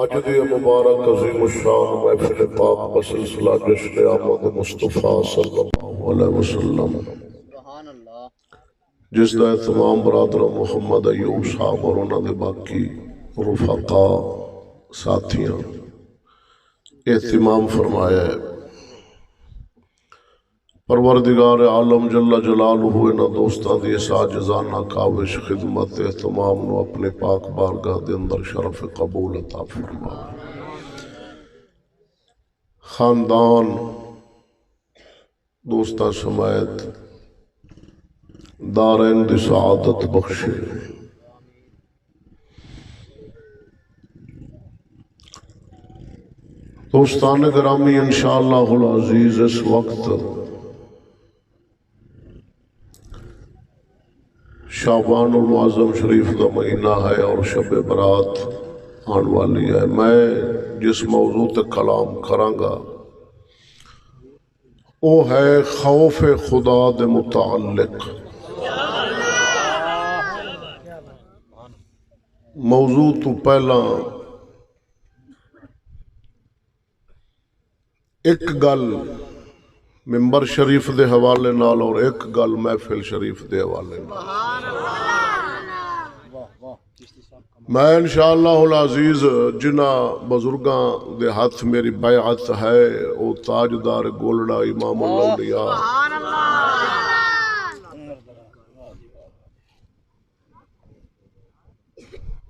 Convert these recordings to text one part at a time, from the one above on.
اج دی مبارک عظیم الشان محفل پاک بسلسلہ جشن آمد مصطفیٰ صلی اللہ علیہ وسلم جس دا اہتمام برادر محمد ایوب صاحب اور انہوں نے باقی رفقا ساتھیاں اہتمام فرمایا ہے۔ پروردگار عالم جل جلالہ انہاں دوستاں دی اس عاجزانہ کاوش خدمت اہتمام نو اپنے پاک بارگاہ دے اندر شرف قبول عطا فرما۔ خاندان دوستاں سمیت دارین دی سعادت بخشے۔ دوستان گرامی انشاءاللہ العزیز اس وقت شعبان المعظم شریف کا مہینہ ہے اور شب برات آن والی ہے۔ میں جس موضوع تے کلام کراں وہ ہے خوف خدا دے متعلق۔ موضوع تو پہلا ایک گل ممبر شریف دے حوالے نال اور ایک گل محفل شریف دے حوالے نال۔ میں انشاءاللہ العزیز جنہ بزرگاں دے ہاتھ میری بیعت ہے او تاجدار گولڑا امام الاولیاء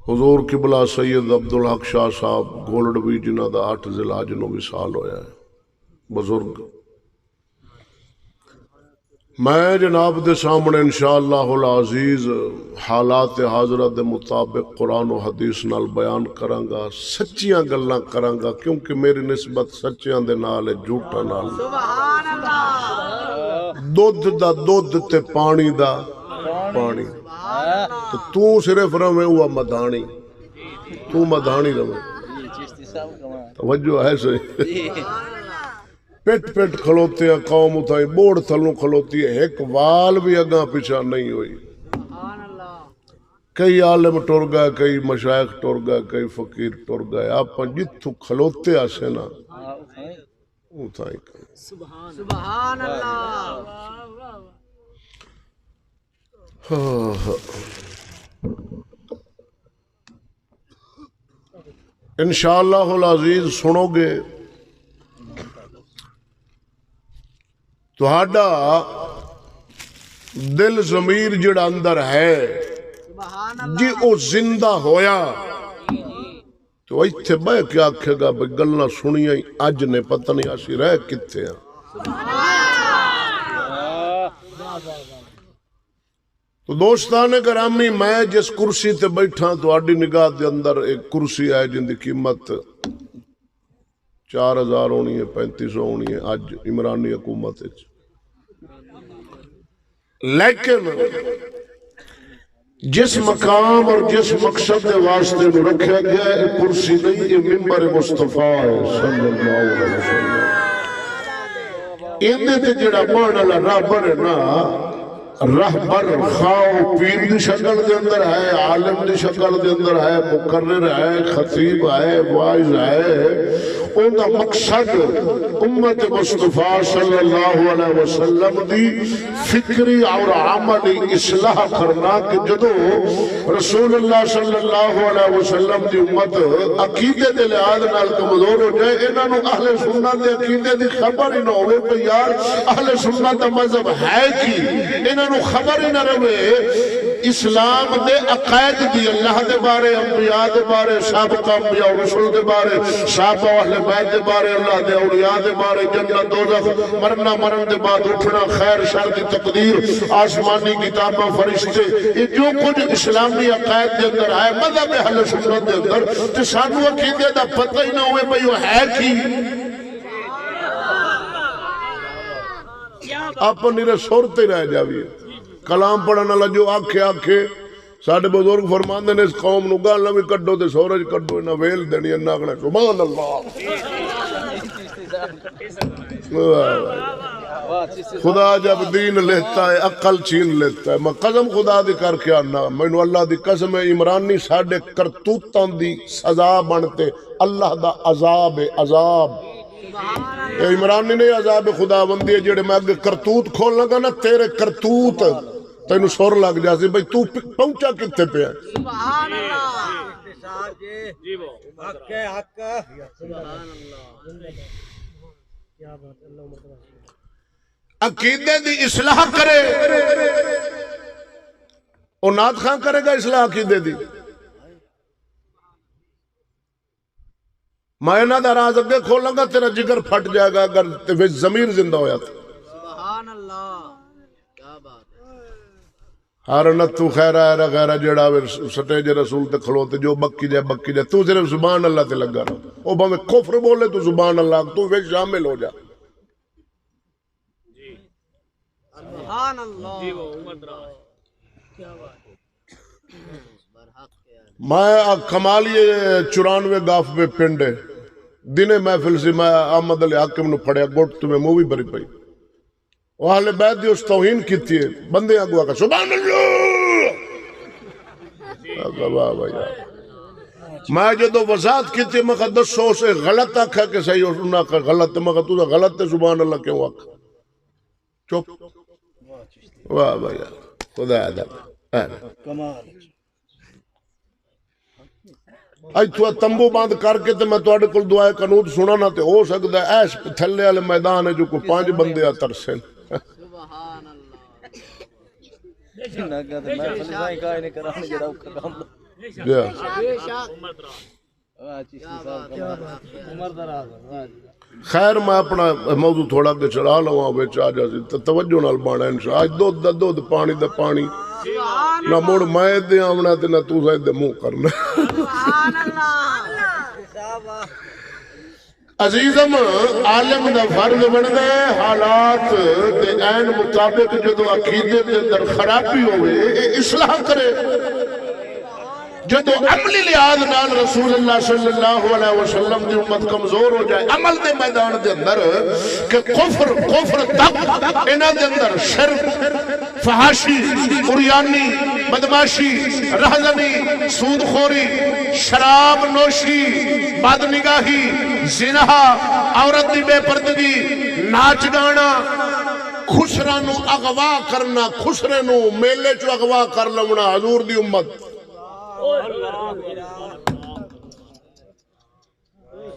حضور قبلہ سید عبدالحق شاہ صاحب گولڑوی جنہ دا 8 ذوالحج نو وصال ہویا ہے بزرگ۔ میں جناب دے سامنے انشاءاللہ العزیز حالات حاضرہ دے مطابق قرآن و حدیث نال بیان کرانگا، سچیاں گلاں کرانگا کیونکہ میری نسبت سچیاں دے نال ہے، جھوٹا نال۔ دودھ دا دودھ تے پانی دا پانی، تو صرف روے ہوا مدھانی، تو مدھانی روے، توجہ ہے صحیح۔ پیٹ پیٹ کھلوتے ہیں قوم اتھائی بوڑ تھلوں کھلوتی ہے، ایک وال بھی اگاں پیچھا نہیں ہوئی۔ کئی عالم ٹر گئے، کئی مشائخ ٹر گئے، کئی فقیر ٹر گئے، آپ جتھو کھلوتے آسے نا اتھائی کریں۔ سبحان اللہ۔ انشاءاللہ العزیز سنو گے تہاڈا دل ضمیر جڑا اندر ہے جی او زندہ ہویا تو ایتھے بے کیا آکھے گا بھئی گلنا سنیاں اج نے پتہ نہیں آسی رہ کتے ہیں۔ تو دوستان گرامی میں جس کرسی تے بیٹھا تو آڈی نگاہ دے اندر ایک کرسی ہے جن دی قیمت 4000 ہونی ہے، 3500 ہونی ہے آج عمرانی حکومت ہے، لیکن جس مقام اور جس مقصد دے واسطے میں رکھا گیا ہے کرسی نہیں، یہ ممبر مصطفیٰ ہے صلی اللہ علیہ وسلم۔ اندے تے جڑا مانا رابر ہے نا، رہبر خواہ پیر دی شکل دے اندر ہے، عالم دی شکل دے اندر ہے، مقرر ہے، خطیب ہے، واعظ ہے، ان کا مقصد امت مصطفیٰ صلی اللہ علیہ وسلم دی فکری اور عملی اصلاح کرنا کہ جدو رسول اللہ صلی اللہ علیہ وسلم دی امت عقیدے دے لحاظ نال کمزور ہو جائے، انہاں نو اہل سنت دے عقیدے دی خبر ہی نہ ہوئے کہ یار اہل سنت دا مذہب ہے کی، انہاں نو خبر ہی نہ رہے اسلام دے عقائد دی، اللہ دے بارے، انبیاء دے بارے، سابقہ انبیاء و رسول دے بارے، صحابہ اہل بیت دے بارے، اللہ دے اولیاء دے بارے، جنت دوزخ، مرنا مرن دے بعد اٹھنا، خیر شر دی تقدیر، آسمانی کتاباں، فرشتے، یہ جو کچھ اسلامی عقائد دے اندر ہے، مذہب اہل سنت دے اندر، تے سانو عقیدے دا پتہ ہی نہ ہوئے بھئی وہ ہے کی۔ اپنی رسورتے رہ جاوی کلام پڑھنا لجو آکھے آکھے ساڑھے بزرگ فرماندے نے اس قوم نو گالنا بھی کڈو دے سورج کڈو انہا ویل دینی انہا اگنے سبحان اللہ۔ خدا جب دین لیتا ہے عقل چھین لیتا ہے. میں قسم خدا دی کر کے آنا, مینوں اللہ دی قسم ہے, عمرانی ساڈے کرتوتاں دی سزا بنتے اللہ دا عذاب ہے, عذاب. اے عمرانی نہیں عذاب خدا بندی ہے, جڑے میں اگے کرتوت کھولنا گا نا تیرے کرتوت تینوں سر لگ جاسی بھئی تو پہنچا کتے پہ ہے. سبحان اللہ. جی وہ حق ہے, حق. سبحان اللہ. کیا بات اللہ. عقیدے دی اصلاح کرے او نعت خان کرے گا اصلاح عقیدے دی. میں نہ دا راز اگے کھولاں گا تیرا جگر پھٹ جائے گا اگر ضمیر زندہ ہویا تھا. سبحان اللہ. کیا بات ہے. ہر نہ تو خیرہ ہے غیرہ جڑا سٹیج رسول تے کھلوتے جو بکی جائے تو صرف سبحان اللہ تے لگا رہا. او بھاویں کفر بولے تو سبحان اللہ تو وچ شامل ہو جا. سبحان اللہ. جی وہ عمر دراز. کیا بات ہے. میں کمالی 94 گاف پہ پنڈ ہے دنے محفل سے میں احمد علی حاکم نو پھڑیا گوٹ تمہیں مووی بری پئی وہ اہل بیت دی اس توہین کیتی ہے بندے آگو آگا سبحان اللہ. واہ واہ یار میں جدو وضاحت کیتی ہے میں کہا دسو سے غلط آکھا کہ صحیح اور انہاں کا غلط ہے. میں کہا تو غلط ہے سبحان اللہ کیوں آکھا چپ. واہ واہ یار خدا ادا کمال. اج تو تمبو بند کر کے تے میں تواڈے کول دعائے قنوت سنانا تے ہو سکدا ہے ایس تھلے والے میدان ہے جو کوئی 5 بندے ترسن. سبحان اللہ. نگا تے میں فلسائی کائے نہیں کرانے جڑا اوکھا کام. بے شک عمر دراز. واہ چشتی صاحب عمر دراز. خیر میں اپنا موضوع تھوڑا کہ چلا لواں وچ آ جا سی توجہ نال بانا انشاء اج دودھ دا دودھ پانی دا پانی نہ مڑ میں دے آونا تے نہ تو سائے دے منہ کرنا. سبحان اللہ. عزیزم عالم دا فرض بندا ہے حالات دے عین مطابق جدو عقیدے دے اندر خرابی ہوئے اصلاح کرے. جدو عملی لحاظ نال رسول اللہ صلی اللہ علیہ وسلم دی امت کمزور ہو جائے عمل دے میدان دے اندر کہ کفر تک انہاں دے اندر شرک فحاشی عریانی بدماشی رہزنی سود خوری شراب نوشی بد نگاہی زنا عورت دی بے پردگی ناچ گانا خسرہ نو اغوا کرنا خسرے نو میلے چو اغوا کر لونا حضور دی امت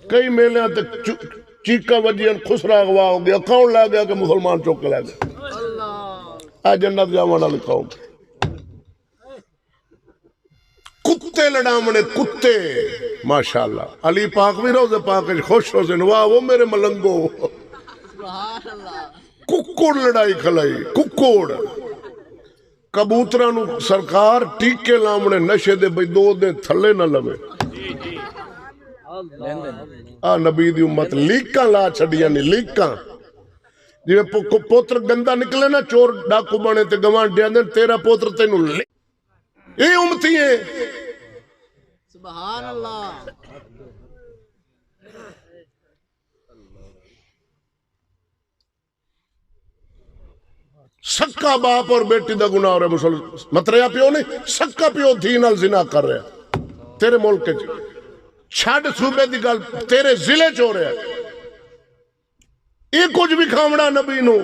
کئی میلیاں تک چیکا وجیاں خسرہ اغوا ہو گیا کون لے گیا کہ مسلمان چوک لے گیا اے جنت جاوانا لکھاؤں کتے لڑامنے کتے ماشاءاللہ علی پاک بھی روزے پاک خوش ہو سے واہ وہ میرے ملنگو ککڑ لڑائی کھلائی ککڑ کبوترانو سرکار ٹیکے لامنے نشے دے بھئی 2 دن تھلے نہ لوے نبی دی امت لیکاں لا چھڑیاں نہیں لیکاں جی پوتر گندہ نکلے نا چور ڈاکو بنے تے گوان ڈیا دیں تیرا پوتر تینو لے یہ امتی ہیں. سبحان اللہ. سکا باپ اور بیٹی دا گناہ ہو رہا ہے مسلم مطریا پیو نہیں سکا پیو دھی نال زنا کر رہا ہے تیرے ملک چھڑ صوبے دی گل تیرے ضلع چ ہو رہا ہے. یہ کچھ بھی کھامڑا نبی نو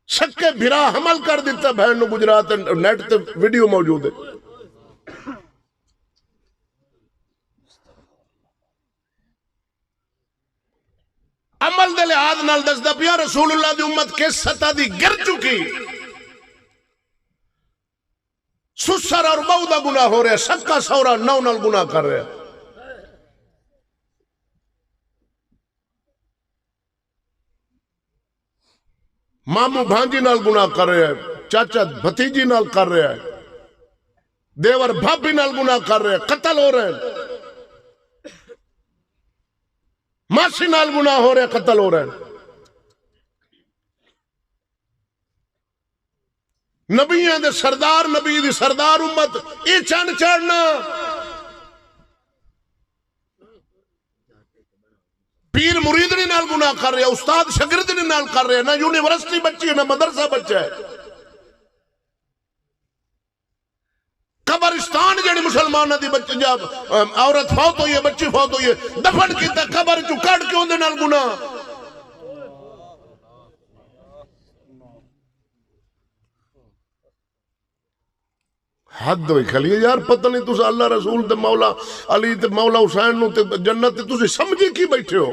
سکے بھرا حمل کر دیتا بہن نو گجرات نیٹ تے ویڈیو موجود ہے. عمل دے لحاظ نال دسدا پیا رسول اللہ دی امت کس سطح دی گر چکی سسر اور بہو دا گناہ ہو رہا ہے سکا سورا نو نال گناہ کر رہا ہے. مامو بھانجی نال گناہ کر رہا ہے چاچا بھتیجی نال کر رہا ہے دیور بھابی نال گناہ کر رہا ہے قتل ہو رہے ہیں ماسی نال گناہ ہو رہے ہیں قتل ہو رہے ہیں. نبیاں دے سردار نبی دی سردار امت یہ چند چڑھنا پیر مریدنی نال گناہ کر رہے، استاد شاگردنی نال کر رہے، نہ یونیورسٹی بچی ہے نہ مدرسہ بچہ ہے۔ قبرستان جڑی مسلمانہ دی بچی جب عورت فوت ہوئی ہے، بچی فوت ہوئی ہے، دفن کیتا قبر چو کٹ کے ہوندے نال گناہ۔ حد ہوئی کھلیے یار، پتہ نہیں تُسا اللہ رسول تے مولا علی تے مولا حسین نو تے جنت تے تُسے سمجھی کی بیٹھے ہو؟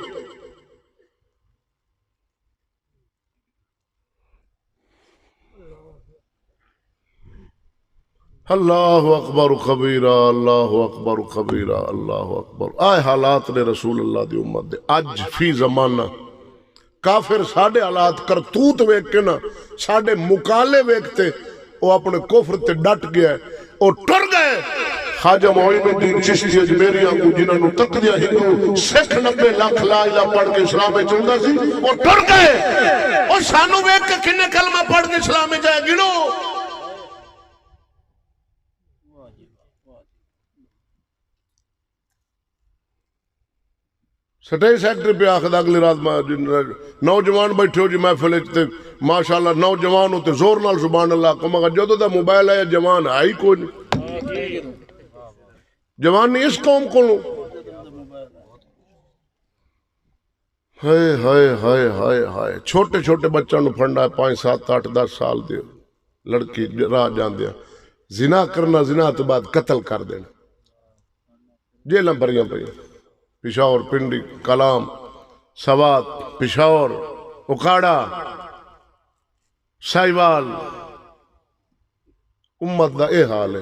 اللہ اکبر کبیرہ، اللہ اکبر کبیرہ، اللہ اکبر۔ آئے حالات نے رسول اللہ دی امت دے اج فی زمانہ کافر ساڑھے حالات کرتوت ویک کے نا ساڑھے مقالے ویکتے وہ اپنے کفر تے ڈٹ گیا ہے اور ٹر گئے۔ خواجہ معین الدین چشتی اجمیری آنگو جنہاں نو تک دیا ہندو 90 لاکھ لا الہ پڑھ کے اسلام میں چلتا سی اور ٹر گئے، اور سانو ویک کے کنے کلمہ پڑھ کے اسلام میں جائے گنو۔ سٹائی سیکٹری پہ آخد اگلی رات نوجوان بیٹھے ہو جی محفل اچھتے ماشاءاللہ نوجوان ہوتے زور نال سبحان اللہ کو مگر جو دا موبائل ہے جوان ہے ہی کوئی نہیں، جوان نہیں اس قوم کو لوں۔ ہائے ہائے ہائے ہائے ہائے، چھوٹے چھوٹے بچوں نے پھنڈا ہے 5 7 8 10 سال دے لڑکی راہ جان دیا، زنا کرنا، زنا تو بعد قتل کر دینا، جیلیں بھریاں پڑیاں، پشاور، پنڈی، کلام، سوات، پشاور، اکھاڑا، سائیوال، امت دا اے حال ہے۔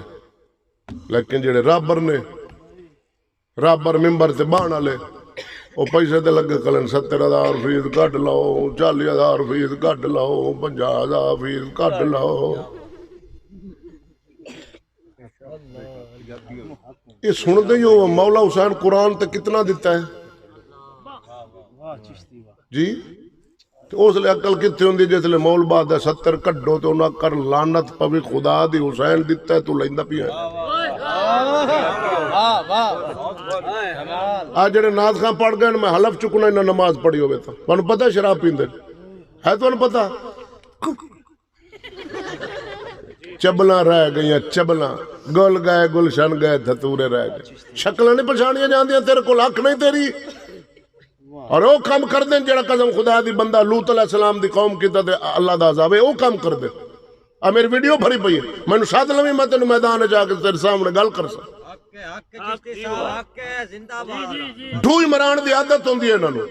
لیکن جڑے رابر نے رابر ممبر تے بانا لے وہ پیسے تے لگے کلن 70,000 فیس کٹ لاؤ، 40,000 فیس کٹ لاؤ، 50,000 فیس کٹ لاؤ۔ یہ سن دے ہو مولا حسین قرآن تے کتنا دیتا ہے جی؟ اس لئے عقل کتے ہوں دی جس لئے مول بعد ہے 70 کڈو تو انہاں کر لانت پوی خدا دی حسین دیتا ہے تو لائندہ پی ہے۔ آج جڑے ناز خان پڑھ گئے میں حلف چکنا انہاں نماز پڑھی ہوئے تھا، انہوں پتہ شراب پیندے ہے تو انہوں پتہ چبلاں رہ گئیاں، چبلاں گل گئے، گلشن گئے، دھتورے رہ گئے، شکلیں نہیں پچھانیاں جان دیاں، تیرے کو حق نہیں تیری، اور وہ کام کر دیں جڑا قسم خدا دی بندہ لوط علیہ السلام دی قوم کی تا اللہ دا عذاب ہے، وہ کام کر دیں۔ اب میری ویڈیو بھری پئی ہے، میں نے ساتھ لویں میں تینوں میدان جا کے تیرے سامنے گل کر سا۔ ڈھوئی مران دی عادت ہوندی ہے انہوں نے،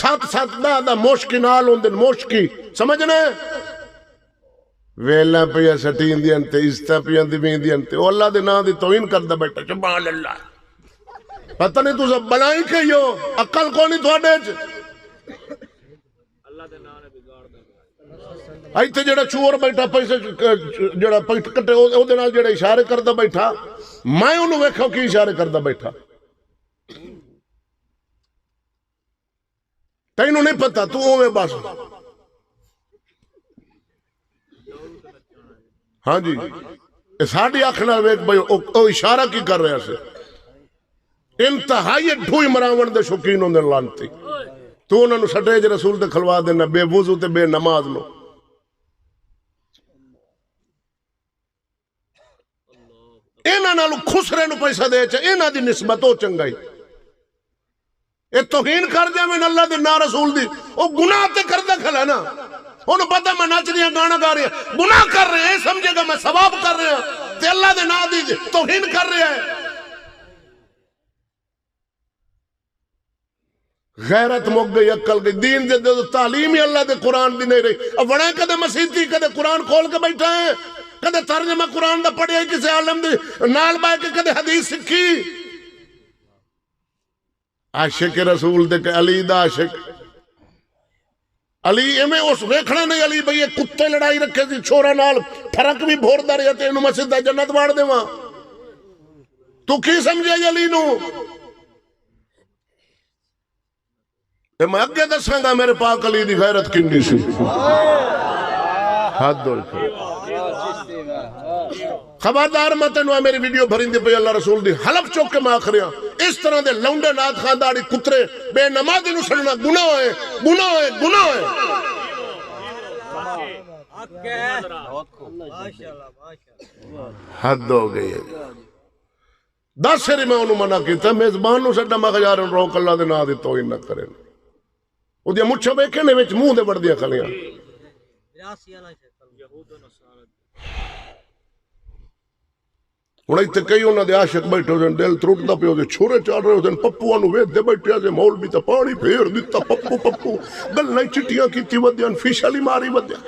7 7 10 موشکی نال ہوندے، موشکی سمجھنے ویلاں پیا سٹین دیاں تے عزتاں پیا دیویں دیاں تے او اللہ دے نام دی توہین کردا بیٹھا سبحان اللہ۔ پتہ نہیں تو سب بلائی کہیو عقل کو نہیں تھوڑے چ اللہ دے نام نے بگاڑ دا ایتھے جڑا چور بیٹھا پیسے جڑا پیٹ کٹے او دے نال جڑا اشارے کردا بیٹھا میں انہوں ویکھاں کی اشارے کردا بیٹھا تینوں نہیں پتہ تو اوے بس ہاں جی ساڑھی آنکھنا ویک بھائی او اشارہ کی کر رہے سے انتہائی ڈھوئی مراون دے شکین ہوندے لانتی تو انہوں نے سٹیج رسول دے کھلوا دینا بے وضو تے بے نماز نو اینا نالو خسرے نو پیسہ دے چا اینا دی نسبت ہو چنگائی اے توہین کر دیا میں اللہ دی نا رسول دی او گناہ تے کر دے کھلا نا انہوں پتا میں ناچ رہی ہیں گانا گا رہی ہیں گناہ کر رہے ہیں سمجھے گا میں ثواب کر رہے ہیں تے اللہ دے نا دی توہین کر رہے ہیں غیرت مک گئی عقل گئی دین دے تعلیم ہی اللہ دے قرآن دی نہیں رہی اب وڑائیں کدے مسیح تھی کدے قرآن کھول کے بیٹھا ہے کدے ترجمہ قرآن دا پڑھے کسی عالم دی نال بائے کے کدے حدیث سکھی عاشق رسول دے کہ علی دا عاشق علی ایمیں اس ویکھنا نہیں علی بھئی کتے لڑائی رکھے تھی چھوڑا نال پھرک بھی بھور دا رہے تھے انہوں مسجد دا جنت وار دے وہاں تو کی سمجھے علی نو میں اگے دساں گا میرے پاک علی دی غیرت کنی سی حد ہوئی خبردار میں تینوں میری ویڈیو بھرین دی پہ اللہ رسول دی حلف چوک کے میں آخ رہا اس طرح دے لونڈے نات خانداری کترے بے نمازی نو سڑنا گناہ ہے گناہ ہے گناہ ہے حد ہو گئی ہے 10 سری میں انہوں منع کیتا میزبان نو سڈا مخجارن روک اللہ دے نا دی توہین نہ کرے وہ دیا مچھا بیکھے نے وچ منہ دے بڑھ دیا کھلیاں ہن ایتھے کئی انہاں دے عاشق بیٹھے ہوندے دل ترٹدا پیا دے چھورے چڑھ رہے ہوندے پپوآں نو ویکھدے بیٹھے تے مولوی تے پانی پھیر دتا پپو پپو گلاں چٹیاں کیتی ودیاں فش علی ماری ودیا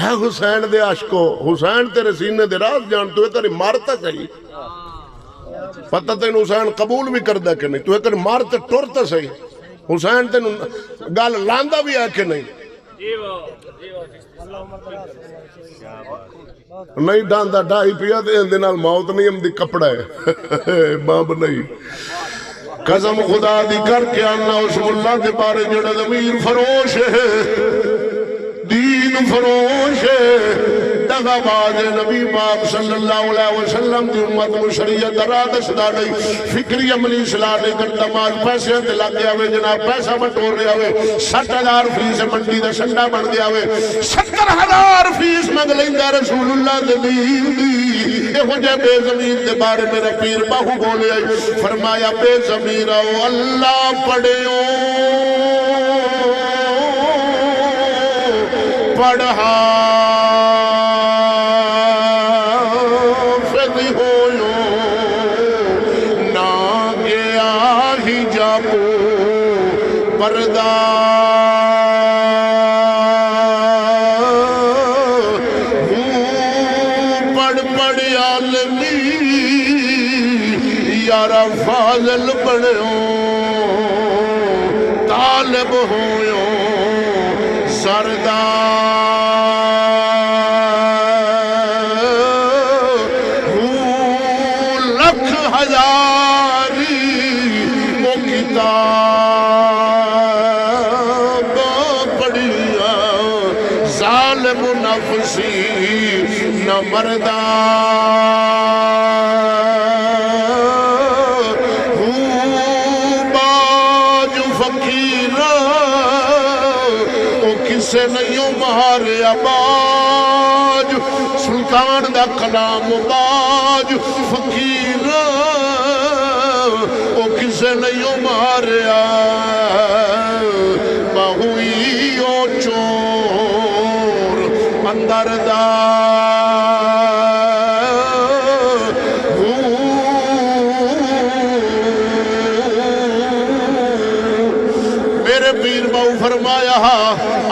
ہے حسین دے عاشقو حسین تیرے سینے دے راز جان تو ایک مارتا صحیح پتہ تین حسین قبول بھی کردہ کہ نہیں تو ایک مارتا ٹورتا صحیح حسین تین گال لاندہ بھی ہے کہ نہیں نہیں ڈاندہ ڈائی پیا دے اندنال موت نہیں ہم دی کپڑا ہے باب نہیں قسم خدا دی کر کے آنا اس ملہ دے بارے جڑا ضمیر فروش ہے دین فروش دغا باز نبی پاک صلی اللہ علیہ وسلم دی امت مشریعت رادش داڑی فکری عملی اصلاح نہیں کرتا مال پیسے تے لگ گیا ہوئے جناب پیسہ بٹور رہا ہوئے 60,000 فیس منڈی دا سنڈا بن گیا ہوئے 70,000 فیس منگ لیندہ رسول اللہ دلیم دی اے ہو جائے بے زمین دے بارے میرا پیر باہو بولے فرمایا بے زمین آؤ اللہ پڑھے پڑھا فضی ہویو نہ گیا ہی جابو پردہ پڑھ پڑھ عالمی یارا فاضل پڑھو طالب ہویو سردار نہ مردہ باج فقیرہ او کسے نہیں ماریا باج سلطان دا کلام باج فقیرہ او کسے نہیں ماریا باہوئی او چور اندر دا فرمایا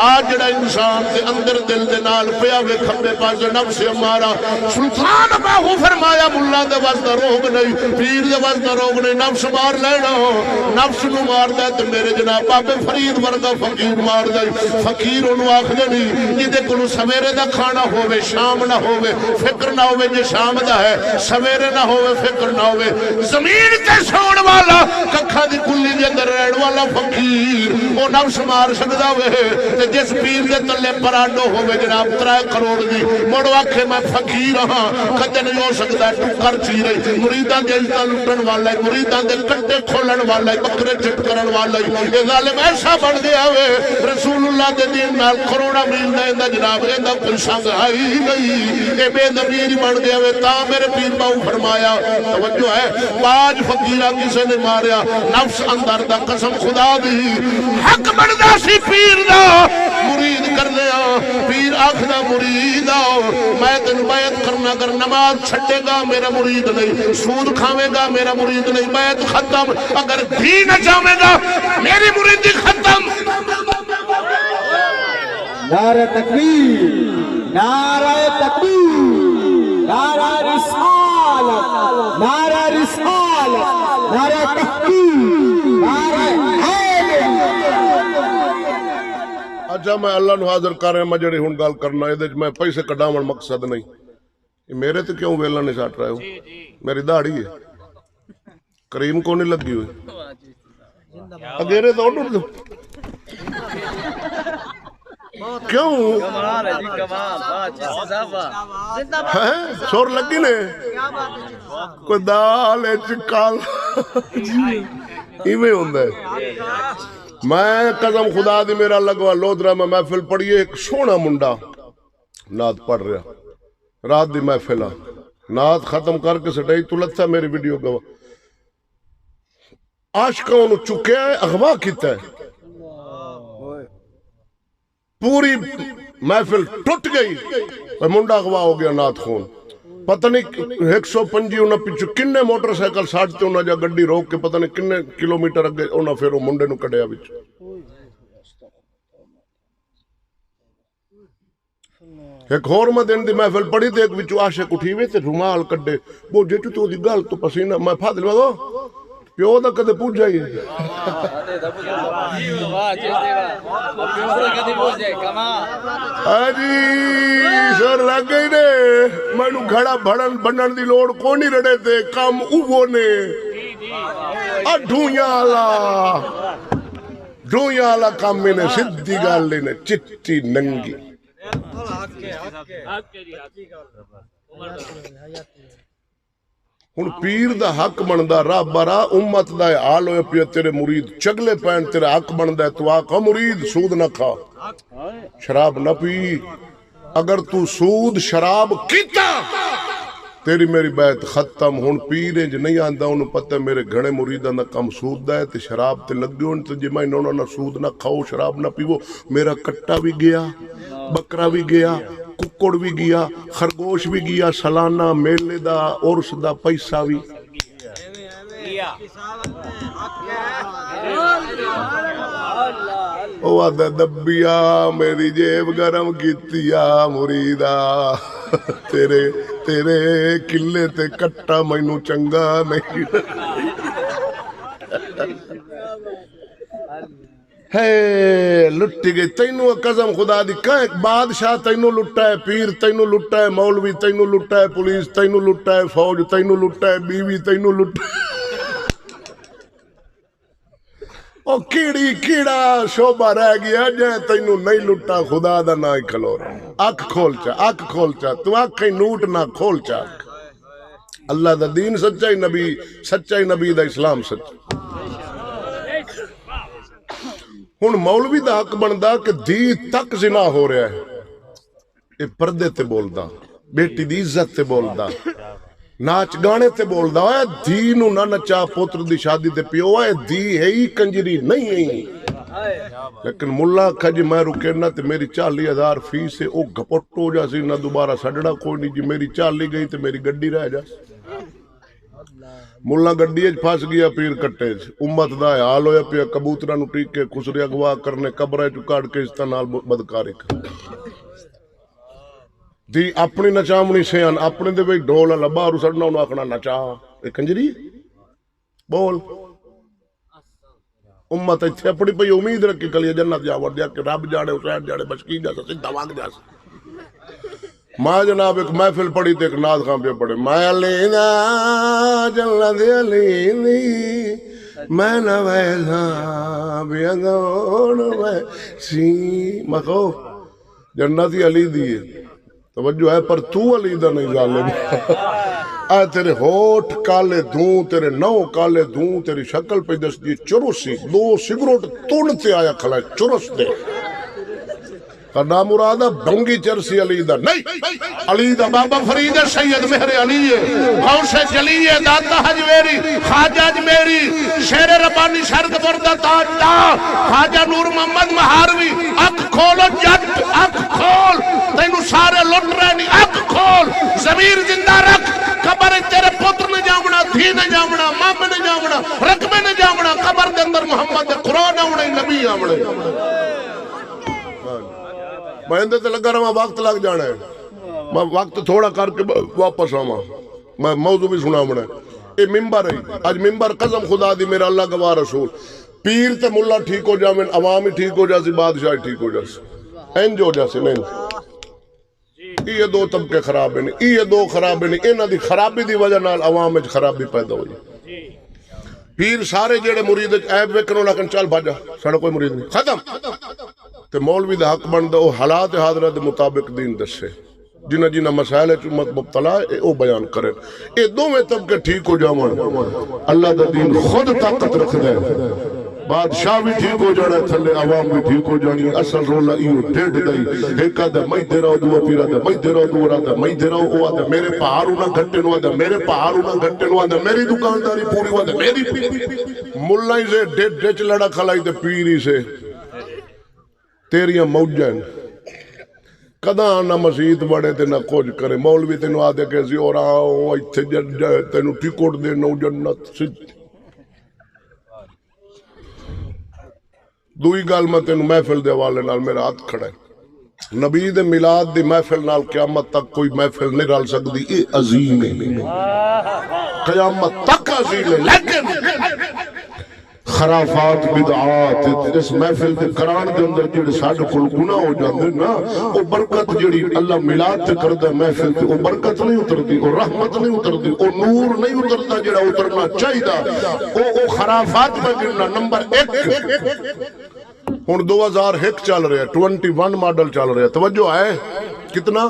آج جڑا انسان دے اندر دل دے نال پیا وے کھبے پاس نفس ہمارا سلطان باہو فرمایا ملا دے واسطہ روگ نہیں پیر دے واسطہ روگ نہیں نفس مار لینا نفس نو مار دے تو میرے جناب بابے فرید ورگا فقیر مار دے فقیر انہوں آکھ دے نہیں جدے کنو سویرے دا کھانا ہوئے شام نہ ہوئے فکر نہ ہوئے جے شام دا ہے سویرے نہ ہوئے فکر نہ ہوئے زمین تے سوڑ والا ککھا دی کلی دے اندر رہن والا فقیر وہ نفس مار سکتا ہوئے تے جس پیر دے تلے پراڈو ہوئے جناب 3 کروڑ دی مڑو آکھے میں فقیر ہاں کدے نہیں ہو سکتا ٹکر چیرے مریدان دے عزتہ لٹن والا ہے مریدان دے کٹے کھولن والا ہے بکرے چٹ کرن والا ہے یہ ظالم ایسا بڑھ گیا ہوئے رسول اللہ دے دین نال کروڑا میل دے اندہ جناب اندہ کوئی سنگ آئی نہیں اے بے ضمیر بڑھ گیا ہوئے تا میرے پیر باؤ فرمایا توجہ ہے باج فقیرہ کسے نے ماریا نفس اندر دا قسم خدا دی حق بڑھدا سی پیر دا مرید کرنے پیر آخنا مرید آؤ میں تن بیعت کرنا کر نماز چھٹے گا میرا مرید نہیں سود کھاوے گا میرا مرید نہیں بیعت ختم اگر بھی نہ چاہے گا میری مریدی ختم نعرہ تکبیر نعرہ تکبیر نعرہ رسالت نعرہ رسالت نعرہ تکبیر نعرہ اچھا میں اللہ نو حاضر کر رہا ہوں میں جڑی ہون گال کرنا ہے میں پیسے کڈاون مقصد نہیں میرے تو کیوں ویلا نہیں ساٹ رہے ہو میری داڑھی ہے کریم کو نہیں لگی ہوئی اگیرے تو اٹھو کیوں کمال ہے جی کمال واہ چشتی صاحب ہیں سور لگی نے کوئی دال چکال ایویں ہوندا ہے میں قسم خدا دی میرا لگوا لودرا میں محفل پڑھیے ایک سونا منڈا نعت پڑھ رہا رات دی محفل نعت ختم کر کے سٹائی تو لتا میری ویڈیو گوا عاشقوں نو چکیا ہے اغوا کیتا ہے پوری محفل ٹوٹ گئی منڈا اغوا ہو گیا نعت خون پتہ نہیں 125 انہاں پیچھے کنے موٹر سائیکل ساڑھتے انہاں جا گڈی روک کے پتہ نہیں کنے کلومیٹر اگے انہاں پھر وہ منڈے نو کڈیا وچ ایک اور میں دن دی محفل پڑھی تے ایک وچ عاشق اٹھی وے تے رومال کڈے وہ جیٹو تو دی گل تو پسینہ میں فاضل وگو پیو دا کدے پوچھ جائیے واہ چشتی واہ پیو دا کدے پوچھ جائے کمال آجی سر لگ گئی نے میں نو گھڑا بنن دی لوڑ کونی رڑے تے کام اوو نے ڈھویاں والا کام میں نے سدھی گال لینے چٹی ننگی ہن پیر دا حق بندا راہ برا امت دا حال ہوئے پیا تیرے مرید چگلے پین تیرے حق بندا ہے تو آقا مرید سود نہ کھا شراب نہ پی اگر تو سود شراب کیتا تیری میری بیعت ختم ہن پیر انج نہیں آندا انہوں پتہ میرے گھنے مریداں دا کم سود دا ہے تے شراب تے لگے ہون تے جے میں انہوں نہ سود نہ کھاؤ شراب نہ پیو میرا کٹا بھی گیا بکرا بھی گیا ککڑ بھی گیا خرگوش بھی گیا سالانہ میلے دا عرس دا پیسہ بھی او آدھا دبیا میری جیب گرم کیتیا مریدا تیرے کلے تے کٹا مینوں چنگا نہیں ہے لٹی گئی تینوں قسم خدا دی کہیں بادشاہ تینوں لٹا ہے پیر تینوں لٹا ہے مولوی تینوں لٹا ہے پولیس تینوں لٹا ہے فوج تینوں لٹا ہے بیوی تینوں لٹا ہے او کیڑی کیڑا شعبہ رہ گیا جائے تینوں نہیں لٹا خدا دا نہ ہی کھلو رہا اکھ کھول چا تو اکھ ہی نوٹ نہ کھول چا اللہ دا دین سچائی نبی دا اسلام سچا ہن مولوی دا حق بندا کہ دی تک زنا ہو رہا ہے اے پردے تے بولدا بیٹی دی عزت تے بولدا ناچ گانے تے بولدا ہے دھی نو نہ نچا پوتر دی شادی تے پیو ہے دھی ہے ہی کنجری نہیں ہے لیکن ملا آکھا جی میں رکے نہ تے میری 40,000 فیس ہے او گھپٹ ہو جا سی نہ دوبارہ سڈڑا کوئی نہیں جی میری 40 گئی تے میری گڈی رہ جا ملا گڈی اچ پھس گیا پیر کٹے امت دا حال ہویا پیا کبوتراں نو ٹیک کے خسرے اغوا کرنے قبرے چ کاٹ کے اس نال بدکاری دی اپنی نچامنی سیان اپنے دے بھئی ڈول اللہ باہر سڑنا انہوں آکھنا نچا اے کنجری بول امت ایتھے اپنی پئی امید رکھی کلی جنت جاور دیا کہ رب جاڑے حسین جاڑے بچکی جا سا سدھا واگ جا سا ماں جناب ایک محفل پڑھی تے ایک ناز خان پہ پڑھے میں علینا جنت علیندی میں نہ ویسا بیگون ویسی مخو جنتی علی دیئے توجہ ہے پر تو علی دا نہیں ظالم اے تیرے ہوٹ کالے دوں تیرے نو کالے دوں تیری شکل پہ دس دی چرسی 2 سگروٹ توڑتے آیا کھلا چرس دے کرنا مرادہ بھنگی چرسی علی دا نہیں علی دا بابا فرید سید مہر علی غوث جلی داتا حج میری خواجہ میری شیر ربانی شرک بردہ تاجدہ خواجہ نور محمد مہاروی اکھ کھولو جٹ اکھ کھول تینو سارے لٹ رہے نہیں اکھ کھول ضمیر زندہ رکھ قبر تیرے پتر نے جامنا دھی نے جامنا مام نے جامنا رقبے نے جامنا قبر دے اندر محمد قرآن آمنے نبی آمنے میں اندر تے لگا رہا وقت لگ جانا ہے میں وقت تھوڑا کر کے واپس آما میں موضوع بھی سنا منا اے ممبر ہے آج ممبر قسم خدا دی میرا اللہ گواہ رسول پیر تے ملا ٹھیک ہو جا میں عوام ہی ٹھیک ہو جا سی بادشاہ ٹھیک ہو جا سی انج ہو جا سی نہیں یہ 2 طبقے خراب ہیں یہ 2 خراب ہیں انہاں دی خرابی دی وجہ نال عوام وچ خرابی پیدا ہوئی پیر سارے جڑے مرید عیب ویکھنوں لیکن چل بھاجا ساڈا کوئی مرید نہیں ختم تے مولوی دا حق بندا او حالات حاضرہ دے مطابق دین دسے، جنہ جنہ مسائل چ امت مبتلا ہے او بیان کریں، اے دوویں طبقے ٹھیک ہو جاون، اللہ دا دین خود طاقت رکھدا ہے، بادشاہ بھی ٹھیک ہو جانا، تھلے عوام بھی ٹھیک ہو جانی۔ اصل رولا ایو ڈیڑھ دائی، ایک آدھا میں دے رہا دو پیرا دا میں دے رہا دو آدھا میں دے رہا او آدھا میرے پہاڑوں نہ گھٹے نو آدھا میرے پہاڑوں نہ گھٹے نو آدھا میری دکانداری پوری آدھا میری ملائی سے ڈیچ لڑا کھلائی تے پیری سے تیریاں موجن کداں نہ مسجد بڑے تے نہ کچھ کرے، مولوی تینوں آدھے کہ سی اور آؤ ایتھے تینوں ٹکٹ دے نو جنت سچ۔ دوئی گل میں تینوں محفل دے حوالے نال میرا ہاتھ کھڑا ہے، نبی دے میلاد دی محفل نال قیامت تک کوئی محفل نہیں رل سکتی، اے عظیم ہے قیامت تک عظیم ہے، لیکن خرافات بدعات اس محفل دے قرآن دے اندر جڑے ساڈے کول گناہ ہو جاندے نا، او برکت جڑی اللہ میلاد تے کردا محفل تے او برکت نہیں اتردی، او رحمت نہیں اتردی، او نور نہیں اتردا جڑا اترنا چاہیدا، او خرافات میں گننا نمبر 1۔ ہن 2001 چل رہا ہے، 21 ماڈل چل رہا ہے، توجہ ہے کتنا؟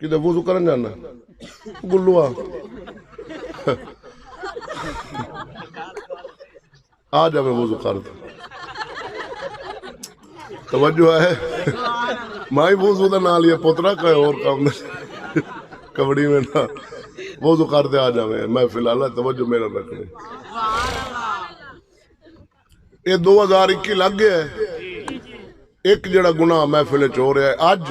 کدے وضو کرن جانا گلوا آ جا میں وضو کر دوں، توجہ ہے مائی وضو دا نال یہ پترا کا اور کام کبڑی میں نا وضو کر دے، آ جا میں فی الحال توجہ میرا رکھنے۔ یہ 2021 لگ گیا ہے، ایک جڑا گناہ محفل چ ہو رہا ہے اج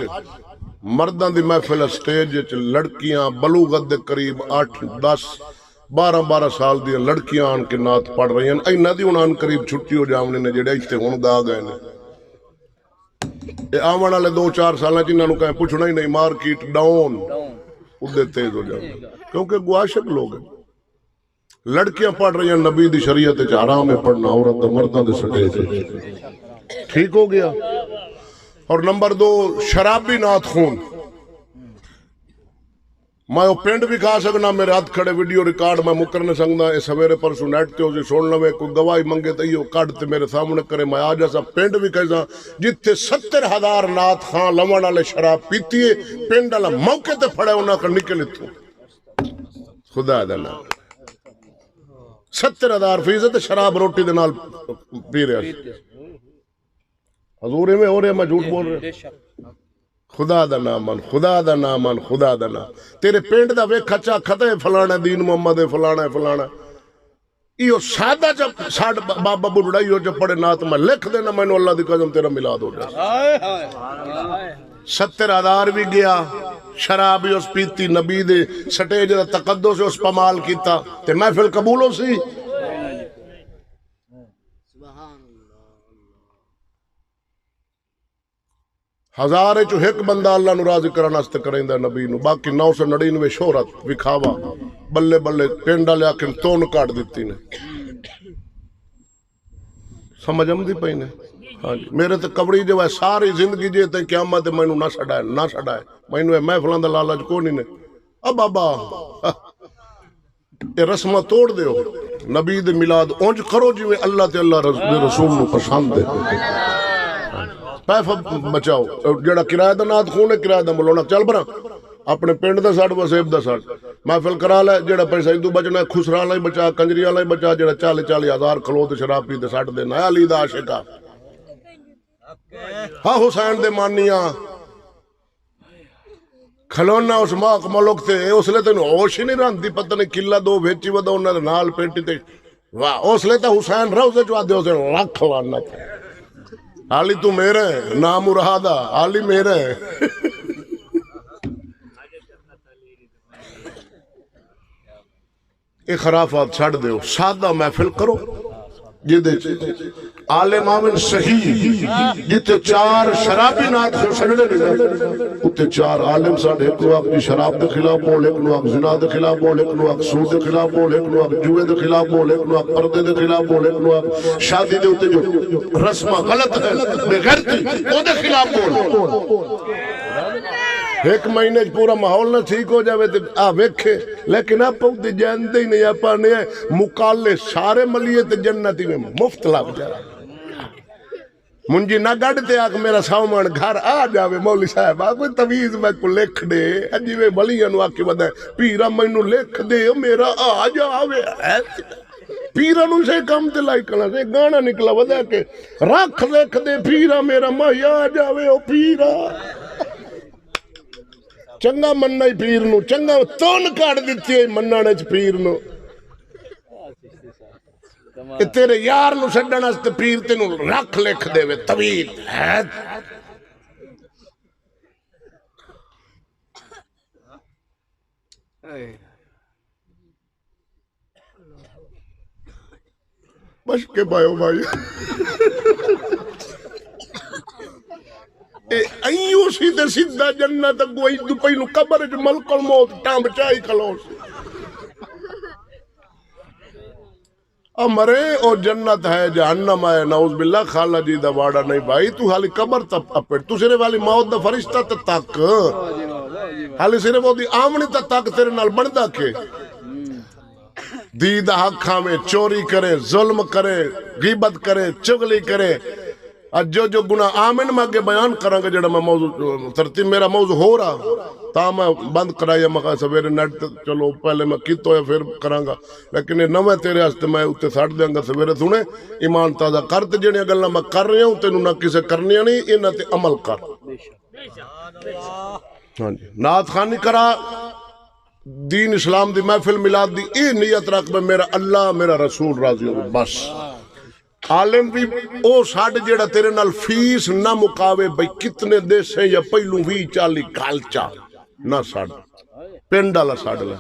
مرداں دی محفل سٹیج وچ لڑکیاں بلوغت دے قریب 8 10 12 سال دی لڑکیاں آن کے نعت پڑھ رہی ہیں، اینا دی انہاں قریب چھٹی ہو جاونے نے جڑے ایتھے ہن دا گئے نے، اے آون والے 2-4 سالاں چ انہاں نوں کہیں پوچھنا ہی نہیں، مارکیٹ ڈاؤن ادھر تیز ہو جائے، کیونکہ گواشک لوگ ہیں۔ لڑکیاں پڑھ رہی ہیں نبی دی شریعت وچ حرام ہے پڑھنا، عورت مرداں دے سٹیج ٹھیک ہو گیا۔ اور نمبر 2 شرابی نعت خون، میں وہ پنڈ بھی کھا سکنا، میرے ہاتھ کھڑے ویڈیو ریکارڈ میں مکر نہیں سکتا، یہ سویرے پرسوں نیٹ تے اسی سن لوے، کوئی گواہی منگے تو یہ کڈ تے میرے سامنے کرے، میں آ جاسا پنڈ بھی کہسا جتھے 70,000 نعت خان لون والے شراب پیتی ہے، پنڈ والا موقع تے پھڑے انہاں کا نکل اتھوں، خدا دا نام 70,000% شراب روٹی دے نال پی رہا حضور میں ہو رہے، میں جھوٹ بول رہا، خدا دا نام من، خدا دا نام من، خدا دا نام تیرے پینڈ دا ویک کھچا کھتے فلانا دین محمد فلانا فلانا، ایو سادہ جب ساڑھ بابا بڑھائی ہو جب پڑے نات میں لکھ دینا میں نے اللہ دی قسم تیرا ملاد ہو جائے۔ 70,000 بھی گیا، شرابی اس پیتی، نبی دے سٹیج دا تقدس اس پمال کیتا تے محفل قبول ہو سی۔ ہزار چو ایک بندہ اللہ نو راضی کرنا استے کریں دا نبی نو، باقی 999 شہرت وکھاوا بلے بلے پینڈا لیا کے تون کاٹ دیتی نے، سمجھ آمدی پئی نے؟ ہاں جی، میرے تے کبڑی جو ہے ساری زندگی جے تے قیامت میں نو نہ چھڑائے نہ چھڑائے، میں نو محفلاں دا لالچ کو نہیں نے۔ اب بابا یہ رسمہ توڑ دیو، نبی دے میلاد اونج کرو جی میں اللہ تے اللہ رسول نو پسند دے، پیسہ بچاؤ، جڑا کرایہ دا نات خون ہے کرایہ دا ملونا چل برا اپنے پنڈ دا ساڑھ وسیب دا ساڑھ محفل کرا لے، جڑا پیسہ ہندو بچنا ہے خسرا لائے بچا، کنجریاں لائے بچا، جڑا 40 ہزار کھلو تے شراب پی تے ساڑھ دینا ہے علی دا عاشقہ، ہاں حسین دے مانیاں کھلونا اس ماک ملک تے اس لئے تے ہوش ہی نہیں رہندی، پتہ نہیں کلا 2 بھیچی ودا انہاں دے نال پینٹی تے واہ اس لئے تے حسین روزے جو آدھے اسے لکھ لعنت ہے، علی تو میرے ہے نام مرادہ علی میرے ہے۔ یہ خرافات چھڑ دیو، سادہ محفل کرو جدے عالم آمن صحیح جتے 4 شرابی نات سے سننے نہیں اتے 4 عالم ساڑھے، ایک نو اپنی شراب دے خلاف بول، ایک نو زنا دے خلاف بول، ایک نو سود دے خلاف بول، ایک نو جوے دے خلاف بول، ایک نو پردے دے خلاف بول، ایک نو شادی دے اتے جو رسمہ غلط ہے بغیرتی او دے خلاف بول۔ ایک مہینے پورا ماحول نہ ٹھیک ہو جاوے تے آ ویکھے، لیکن آپ تے جانتے ہی نہیں، آپ نے مقالے سارے ملیے تے جنتی میں مفت لگ جائے، منجی نہ گڑ تے آکھ میرا سامان گھر آ جاوے مولوی صاحب کوئی تویز میں کو لکھ دے اجی میں بلیاں نو آکھ ودے پیرا مینوں لکھ دے میرا آ جاوے پیرا نو سے کم تے لائی کنا سے گانا نکلا ودے کہ رکھ لکھ دے پیرا میرا مائی آ جاوے او پیرا چنگا مننا ہی پیر نو چنگا تون کاٹ دیتی ہے مننا چ پیر نو کہ تیرے یار نو سڈن واسطے پیر تینوں رکھ لکھ دے وے طویل ہے بس کے پائیو بھائی ایو سیدھے سیدھا جنت اگوئی دو پہلو قبر جو ملک الموت ٹام بچائی کھلوس مرے اور جنت ہے جہنم ہے نعوذ باللہ خالہ جی دا واڑا نہیں بھائی تو حالی قبر تب اپڑ تو صرف والی موت دا فرشتہ تک حالی صرف وہ دی آمنی تک تیرے نال بندہ کے دید حقاں میں چوری کرے ظلم کرے غیبت کرے چغلی کرے جو گناہ آمن میں آگے بیان کروں گا جڑا میں موضوع ترتیب میرا موضوع ہو رہا تا میں بند کرایا مکہ سویرے نیٹ چلو پہلے میں کیت ہویا پھر کروں گا لیکن یہ نوے تیرے ہستے میں اتے ساڑھ دیں گا سویرے سنے ایمان تازہ کرتے جنہیں اگلنا میں کر رہی ہوں تینوں نہ کسے کرنی نہیں انہاں تے عمل کر نعت خانی کرا دین اسلام دی محفل میلاد دی اے نیت رکھ میں میرا اللہ میرا رسول راضی ہو بس عالم بھی او ساڑھ جیڑا تیرے نال فیس نہ مقاوے بھئی کتنے دیسیں یا پہلوں بھی چالی کالچا نہ ساڑھ پینڈ آلا ساڑھ لے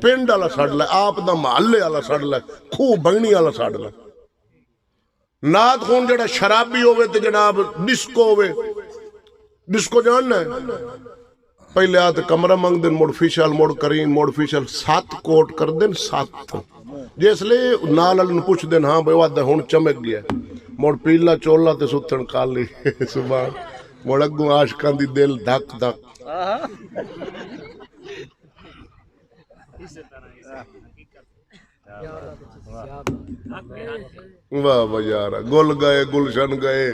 پینڈ آلا ساڑھ لے آپ دا محلے آلا ساڑھ لے خوب بھنگنی آلا ساڑھ لے نات خون جیڑا شرابی ہوئے تے جناب ڈسکو ہوئے ڈسکو جاننا ہے پہلے آتے کمرہ منگ دن موڑ فیشل موڑ کرین موڑ فیشل 7 کوٹ کر دن 7 جیس لئے نالل پوچھ دن ہاں بھئی وعدہ ہون چمک گیا موڑ پیلا چولا تے ستھن کالی سبحان موڑ اگوں عاشقان دی دل دھک دھک واہ بجارہ گل گئے گلشن گئے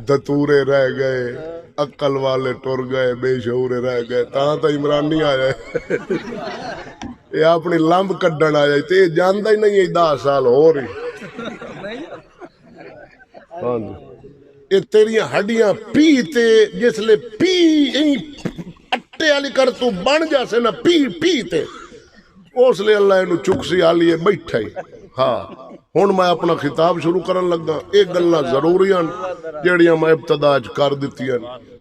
دتورے رہ گئے عقل والے ٹر گئے بے شعورے رہ گئے تاں تا عمران نہیں آیا یہ اپنی لمب کڈن آیا تے جاندہ ہی نہیں 10 سال ہو رہی یہ تیری ہڈیاں پی تے جس لے پی اٹے والی کر تو بن جا سے نا پی تے اس لئے اللہ انہوں چکسی آلیے بیٹھا ہی ہاں ہون میں اپنا خطاب شروع کرن لگا ایک گلنا ضروریاں جیڑیاں میں ابتداج کر دیتی ہیں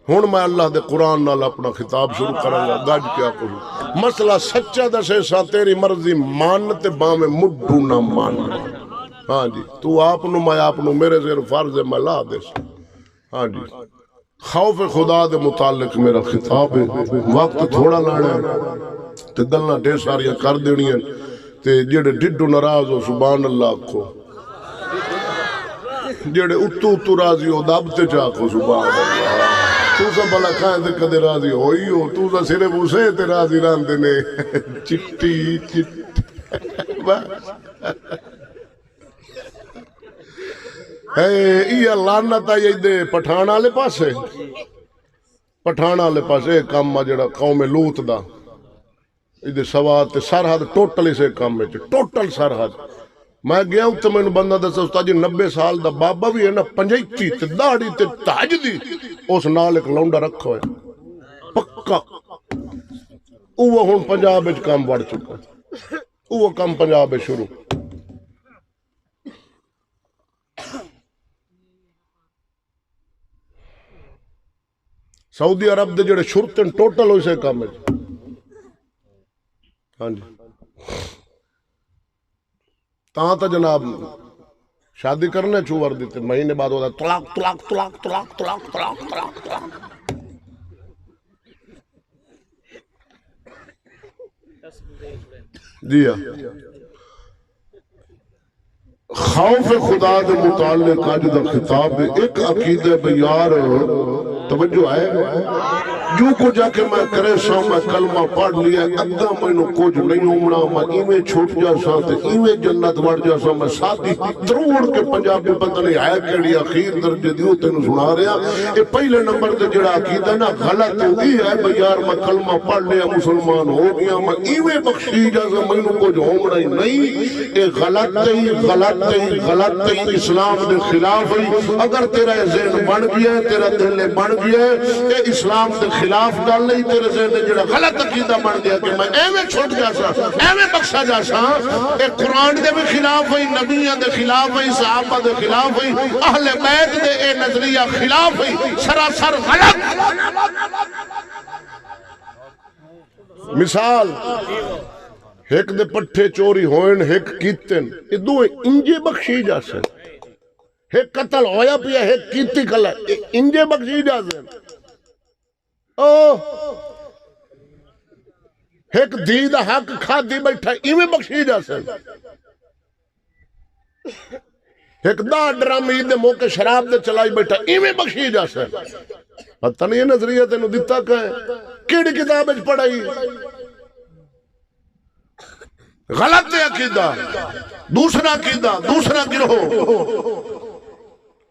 ہون میں اللہ دے قرآن نال اپنا خطاب شروع کرن لگا گاج کیا کروں مسئلہ سچا دسے سا تیری مرضی مانتے باں مڈو نہ مان ہاں جی تو آپنو میں آپنو میرے زیر فرض میں لا دے ہاں جی خوف خدا دے متعلق میرا خطاب ہے وقت تھوڑا لانا ہے تے گلنا ڈھیر ساریاں کر دینی ہیں تے جیڑے ڈڈو ناراض ہو سبحان اللہ کو جیڑے اتو راضی ہو دب تے چاکو سبحان اللہ تو سا بلا کھائیں تے کدے راضی ہوئی ہو تو سا صرف اسے تے راضی راندے نے چٹی یہ لعنت آئی دے پٹھان والے پاسے پٹھان والے پاسے کام جڑا قوم لوط دا ادھر سواد تے سرحد ٹوٹل اسے کام میں ٹوٹل سرحد میں گیا ہوں تو میں نے بندہ دستا استاد جی 90 سال دا بابا بھی ہے نا 85 تے داڑھی تے تاج دی اس نال ایک لونڈا رکھا ہے پکا وہ ہن پنجاب وچ کام بڑھ چکا وہ کام پنجاب وچ شروع سعودی عرب دے جڑے شرطن ٹوٹل ہوئی سے کام ہے ہاں جی تاں تا جناب شادی کرنے چوور دیتے مہینے بعد ہوتا ہے طلاق طلاق طلاق طلاق طلاق طلاق طلاق طلاق جی ہاں خوف خدا دے متعلق آج دا خطاب ایک عقیدہ بیار توجہ ہے جو کو جا کے میں کرے سا میں کلمہ پڑھ لیا اگا میں نو کچھ نہیں ہونا میں ایویں چھوٹ جا سا تے ایویں جنت وڑ جا سا میں ساتھی تروڑ کے پنجابی پتہ نہیں ہے کیڑی اخیر درجے دیو تینوں سنا رہا اے پہلے نمبر تے جڑا عقیدہ نا غلط ہوئی ہے بھئی یار میں کلمہ پڑھ لیا مسلمان ہو گیا میں ایویں بخشی جا سا میں نو کچھ ہونا ہی نہیں اے غلط ہی اسلام دے خلاف ہی اگر تیرا ذہن بن گیا ہے تیرا دل بن گیا ہے اے اسلام دے خلاف گل نہیں تیرے ذہن جڑا غلط عقیدہ بن گیا کہ میں ایویں چھوٹ جا سا ایویں بخشا جا سا اے قرآن دے بھی خلاف ہوئی نبیوں دے خلاف ہوئی صحابہ دے خلاف ہوئی اہل بیت دے اے نظریہ خلاف ہوئی سراسر غلط مثال ایک دے پٹھے چوری ہوئن ایک کیتن یہ دوئے انجے بخشی جا سن ایک قتل ہویا پیا ایک کیتی کلا انجے بخشی جا سن ایک دید حق کھا دی بیٹھا ایویں بخشی جا سن ایک دا ڈرام عید موقع شراب دے چلائی بیٹھا ایویں بخشی جا سن پتہ نہیں یہ نظریہ تینوں دیتا کہیں کیڑی کتاب اچ پڑھائی غلط ہے عقیدہ دوسرا گروہ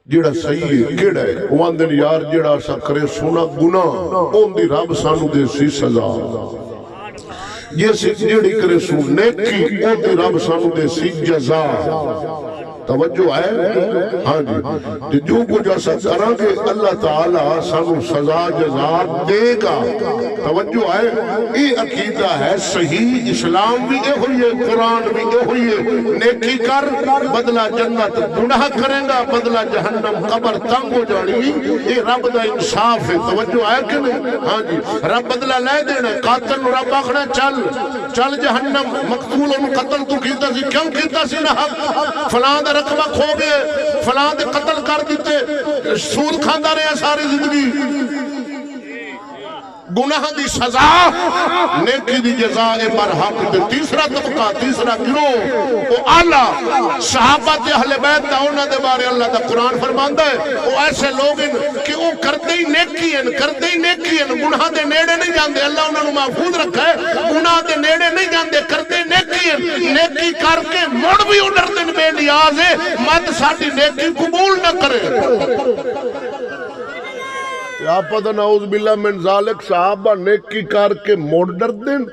جیڑا صحیح ہے کیڑا ہے وہاں دن یار جیڑا سا کرے سونا گناہ اون دی رب سانو دے سی سزا یہ سی جیڑی کرے سون نیکی اون دی رب سانو دے سی جزا توجہ ہے ہاں جی جو کچھ ایسا کریں گے اللہ تعالیٰ سانو سزا جزا دے گا توجہ ہے یہ عقیدہ ہے صحیح اسلام بھی اے ہوئی ہے قرآن بھی اے ہوئی ہے نیکی کر بدلہ جنت گناہ کریں گا بدلہ جہنم قبر تنگ ہو جانی یہ رب دا انصاف ہے توجہ ہے کہ نہیں ہاں جی رب بدلہ لے دینا قاتل رب آخنا چل جہنم مقتول ان قتل تو کیتا سی کیوں کیتا سی نہ حق فلان رقبہ کھو گئے فلان دے قتل کر دیتے سود کھاندہ رہے ساری زندگی گناہ دی سزا نیکی دی جزائے برحق دے تیسرا طبقہ تیسرا گروہ وہ اعلیٰ صحابہ تے اہل بیت دا انہاں دے بارے اللہ دا قرآن فرماندا ہے وہ ایسے لوگ ہیں کہ وہ کردے ہی نیکی ہیں گناہ دے نیڑے نہیں جاندے اللہ انہاں نو محفوظ رکھا ہے گناہ دے نیڑے نہیں جاندے کردے نیکی ہیں نیکی کر کے مڑ بھی انہر دن بے نیاز ہے مت ساڑی نیکی قبول نہ کرے آپ پتہ نعوذ باللہ من ذالک صحابہ نیکی کر کے موڑ ڈر دن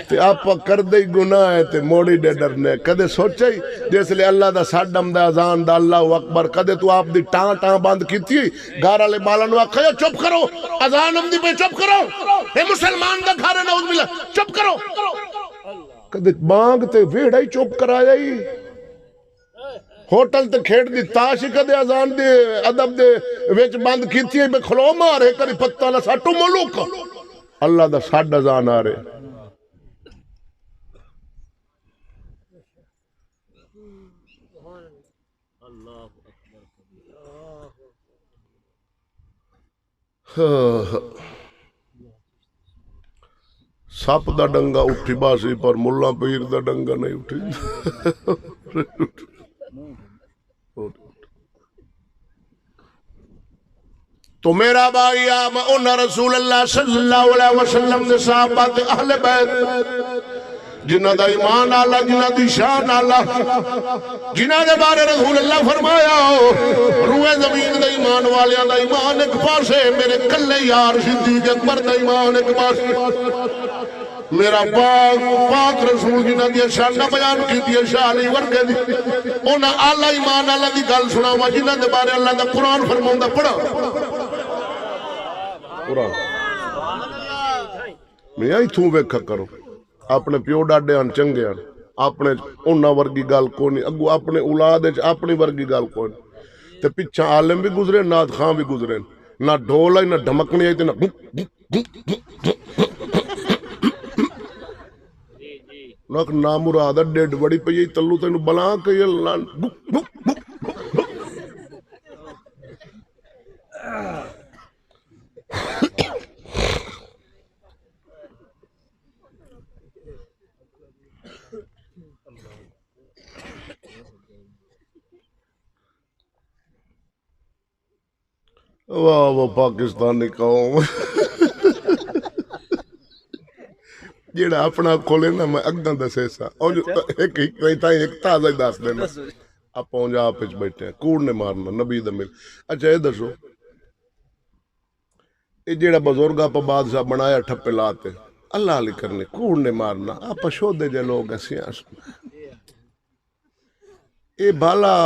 تے آپ کر دے گناہ ہے تے موڑی دے ڈرنے کدے سوچے جیسے لئے اللہ دا ساڈم دا ازان دا اللہ اکبر کدے تو آپ دی ٹان باندھ کی تھی گارہ لے بالانو آکھا چپ کرو ازانم دی پہ چپ کرو اے مسلمان دا گھارے نعوذ باللہ چپ کرو کدے بانگ تے ویڑا ہی چپ کرایا ہی ہوٹل تے کھیڑ دی تاشی کدے ازان دے ادب دے ویچ بند کیتی ہے بے کھلو مارے کدی پتہ لسا تو ملوک اللہ دا ساڑھ ازان آ رہے ساپ دا ڈنگا اٹھی باسی پر ملہ پیر دا ڈنگا نہیں اٹھی تو میرا بھائی میں انہا رسول اللہ صلی اللہ علیہ وسلم دے صحابات اہل بیت جنہ دا ایمان آلہ جنہ دی شان آلہ جنہ دے بارے رسول اللہ فرمایا روح زمین دا ایمان والیاں دا ایمان ایک پاسے میرے کلے یار صدیق اکبر دا ایمان ایک پاسے میرا پاک رسول جنہ دیا شانہ بیان کی دیا شاہ علی ورگے دی انہا آلہ ایمان آلہ دی گل سناوا جنہ دے بارے اللہ دا قرآن فرماؤں دا پڑھا قرآن میں آئی تھوں ویکھا کرو اپنے پیو ڈاڈے آن چنگے آن اپنے انہا ورگی گال کونی اگو اپنے اولاد اپنی ورگی گال کونی تے پچھا عالم بھی گزرے ناد خان بھی گزرے نہ ڈھول آئی نہ ڈھمکنی آئی تے نہ ناک نامرادہ ڈیڈ بڑی پہ یہی تلو تینو بلا کہ یہ اللہ واہ وہ پاکستانی قوم جیڑا اپنا کھولے نا میں اگاں دسے سا اور ایک تازہ ہی دس دینا آپ پنجاب وچ بیٹھے ہیں کوڑ نے مارنا نبی دا مل اچھا یہ دسو یہ جیڑا بزرگ آپ بادشاہ بنایا ٹھپے لاتے اللہ علی کرنے کوڑ نے مارنا آپ شودے جے لوگ ایسے یہ بالا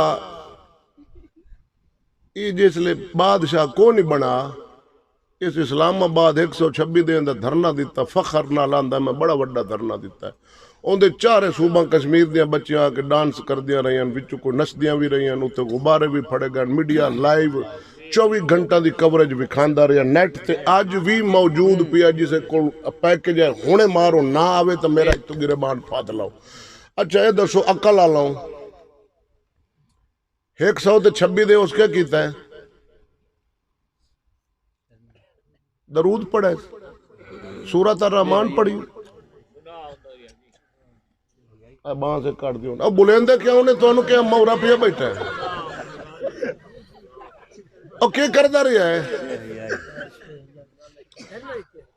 یہ جس لئے بادشاہ کو نہیں بنا اس اسلام آباد 126 دے اندر دھرنا دیتا فخر نہ لاندہ میں بڑا وڈا دھرنا دیتا ہے ان دے چارے صوبہ کشمیر دیاں بچیاں آ کے ڈانس کر دیا رہی ہیں بچوں کو نس دیاں بھی رہی ہیں اتنے غبارے بھی پھڑے گئے میڈیا لائیو 24 گھنٹہ دی کوریج بھی کھاندہ رہی ہے نیٹ تے آج بھی موجود پیا جسے کو پیکج ہے ہونے مارو نہ آوے تو میرا تو گربان پات لاؤ اچھا یہ دسو عقل آ لاؤں 126 دے اس کیا کیتا ہے درود پڑھے سورۃ الرحمن پڑھی باں سے کٹ دیو اب بلیندے کیا انہیں تو انہوں کیا مورا پیا بیٹھا ہے اور کیا کردہ رہا ہے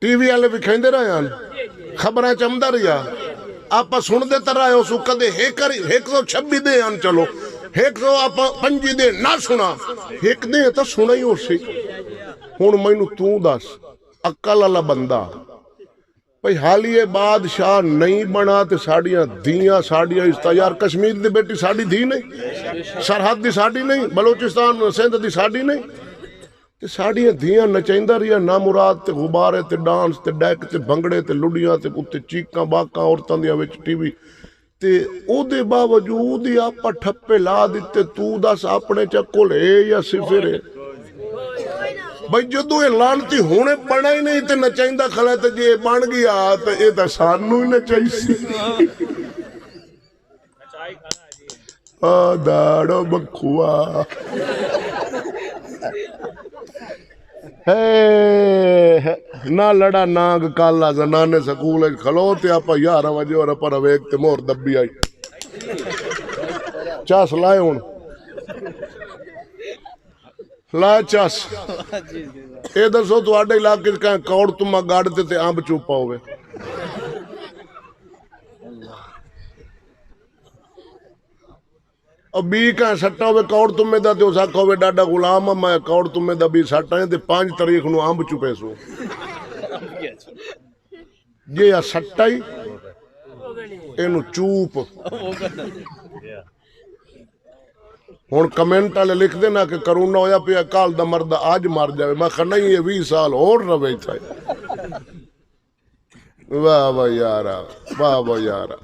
ٹی وی آلے بھی کھیندے رہے ہیں خبریں چمدہ رہا آپ سن دے تر آئے ہو سکا دے 126 دے آن چلو 125 دے نہ سنا ایک دے تو سنا ہی ہو سی ہون میں نو تو دس عقل اللہ بندہ بھئی حالیے بادشاہ نہیں بنا تے ساڑیاں دیاں ساڑیاں یار کشمیر دی بیٹی ساڑی دی نہیں سرحد دی ساڑی نہیں بلوچستان سندھ دی ساڑی نہیں تے ساڑیاں دیاں نچائندہ رہیا نامراد تے غبارے تے ڈانس تے ڈیک تے بھنگڑے تے لڑیاں تے اتے چیکاں باکاں عورتاں دیاں وچ ٹی وی تے او دے باوجود ہی آپا ٹھپے لا دیتے تو دس اپنے چکل ہے یا صفر ہے بھئی جدو یہ لانتی ہونے پڑا ہی نہیں تے نچائندہ کھلا تے جے بان گیا تے یہ تا سانو ہی نچائی سی داڑو بکھوا نہ لڑا ناگ کالا زنانے سکول کھلو تے آپا 11 بجے اور اپا رویک تے مور دبی آئی چاس لائے ہون لائے چاس اے دسو تو آڈے علاقے کہیں کوڑ تمہ گاڑتے تے آمب چوپا ہوئے اور بی کہیں سٹا ہوئے کوڑ تمہیں دا تے اسا کھوئے ڈاڈا غلام میں کوڑ تمہیں دا بی سٹا ہیں تے 5 تاریخ نو آمب چوپے سو یہ یا سٹا ہی اینو چوپ ہون کمنٹ آلے لکھ دینا کہ کرونا ہویا پیا کال دا مرد آج مار جاوے میں کہا نہیں یہ 20 سال اور روے تھا واہ واہ یارا واہ واہ یارا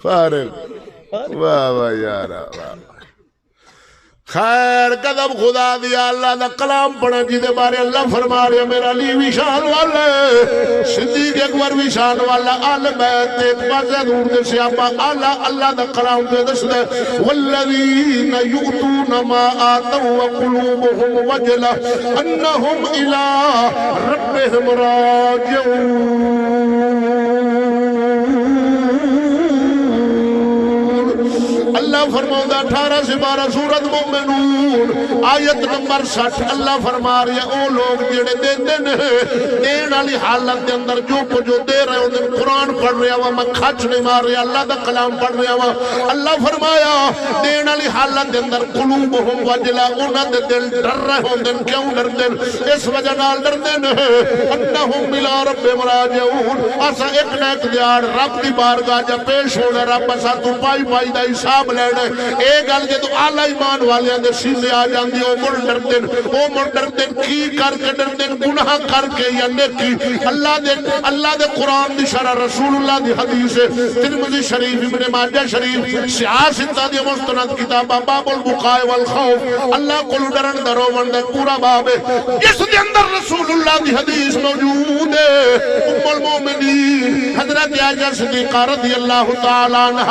فارغ واہ واہ یارا واہ خیر قدم خدا دیا اللہ دا کلام پڑھا جی دے بارے اللہ فرما رہے میرا علی بھی شان والا صدیق اکبر بھی شان والا آل بیت ایک بازے دور دے سیابا اللہ دا کلام دے دس دے والذین یؤتون ما آتوا وقلوبهم وجلہ انہم الى ربهم راجعون اللہ فرماؤں 18 سے 12 سورت مومنون آیت نمبر 60 اللہ فرما رہے ہیں او لوگ جڑے دین والی حالت دے اندر جو دے رہے ہیں قرآن پڑھ رہے ہیں میں کھچ نہیں مار رہے اللہ دا کلام پڑھ رہے ہیں اللہ فرمایا دین والی حالت دے اندر قلوبہم وجلہ انہاں دے دل ڈر رہے ہوں دن کیوں ڈر دن اس وجہ نال ڈر دن انہم الى ربہم راجعون اسا ایک نیک دیار رب دی بارگاہ جا پیش ہونے رب اسا تو پائی پائی دا حساب لینے ایک گل جے تو اعلی ایمان والے دے سینے آ جاندی او مڑ ڈردن کی کر کے ڈردن گناہ کر کے یا نیکی اللہ دے قرآن دی شرح رسول اللہ دی حدیث ترمذی شریف ابن ماجہ شریف سیاستہ دی مستند کتابہ باب البقاء والخوف اللہ کو ڈرن دروون دے پورا باب ہے جس دے اندر رسول اللہ دی حدیث موجود ہے ام المومنین حضرت عائشہ صدیقہ رضی اللہ تعالیٰ عنہ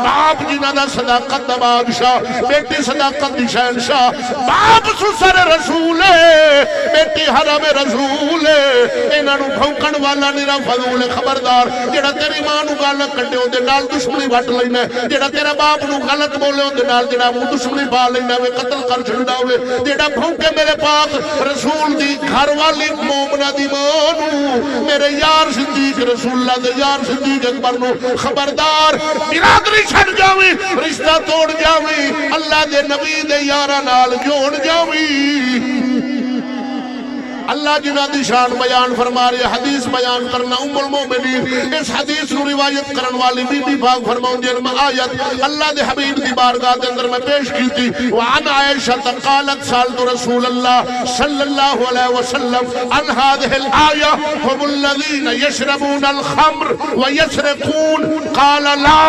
باپ جنہ دا صداقت دا بادشاہ بیٹی صداقت دی شہنشاہ باپ سسر رسول ہے بیٹی حرم رسول ہے انہاں نو بھونکن والا نیرا فضول خبردار جڑا تیری ماں نو گل کڈے اودے نال دشمنی وٹ لینا جڑا تیرا باپ نو غلط بولے اودے نال جڑا منہ دشمنی پا لینا وے قتل کر چھڑنا وے جڑا بھونکے میرے پاک رسول دی گھر والی مومنہ دی مانو میرے یار صدیق رسول اللہ دے یار صدیق اکبر نو خبردار برادری چھڑ جاویں رشتہ توڑ جاویں اللہ دے نبی دے یارہ نال جوڑ جاویں اللہ جنہ دی شان بیان فرما رہے حدیث بیان کرنا ام المومنین اس حدیث نو روایت کرن والی بی بی پاک فرماؤں جن آیت اللہ دے حبیب دی بارگاہ دے اندر میں پیش کی تھی وعن عائشہ قالت سالت رسول اللہ صلی اللہ علیہ وسلم عن هذه الآیہ هم الذین یشربون الخمر ویسرقون قال لا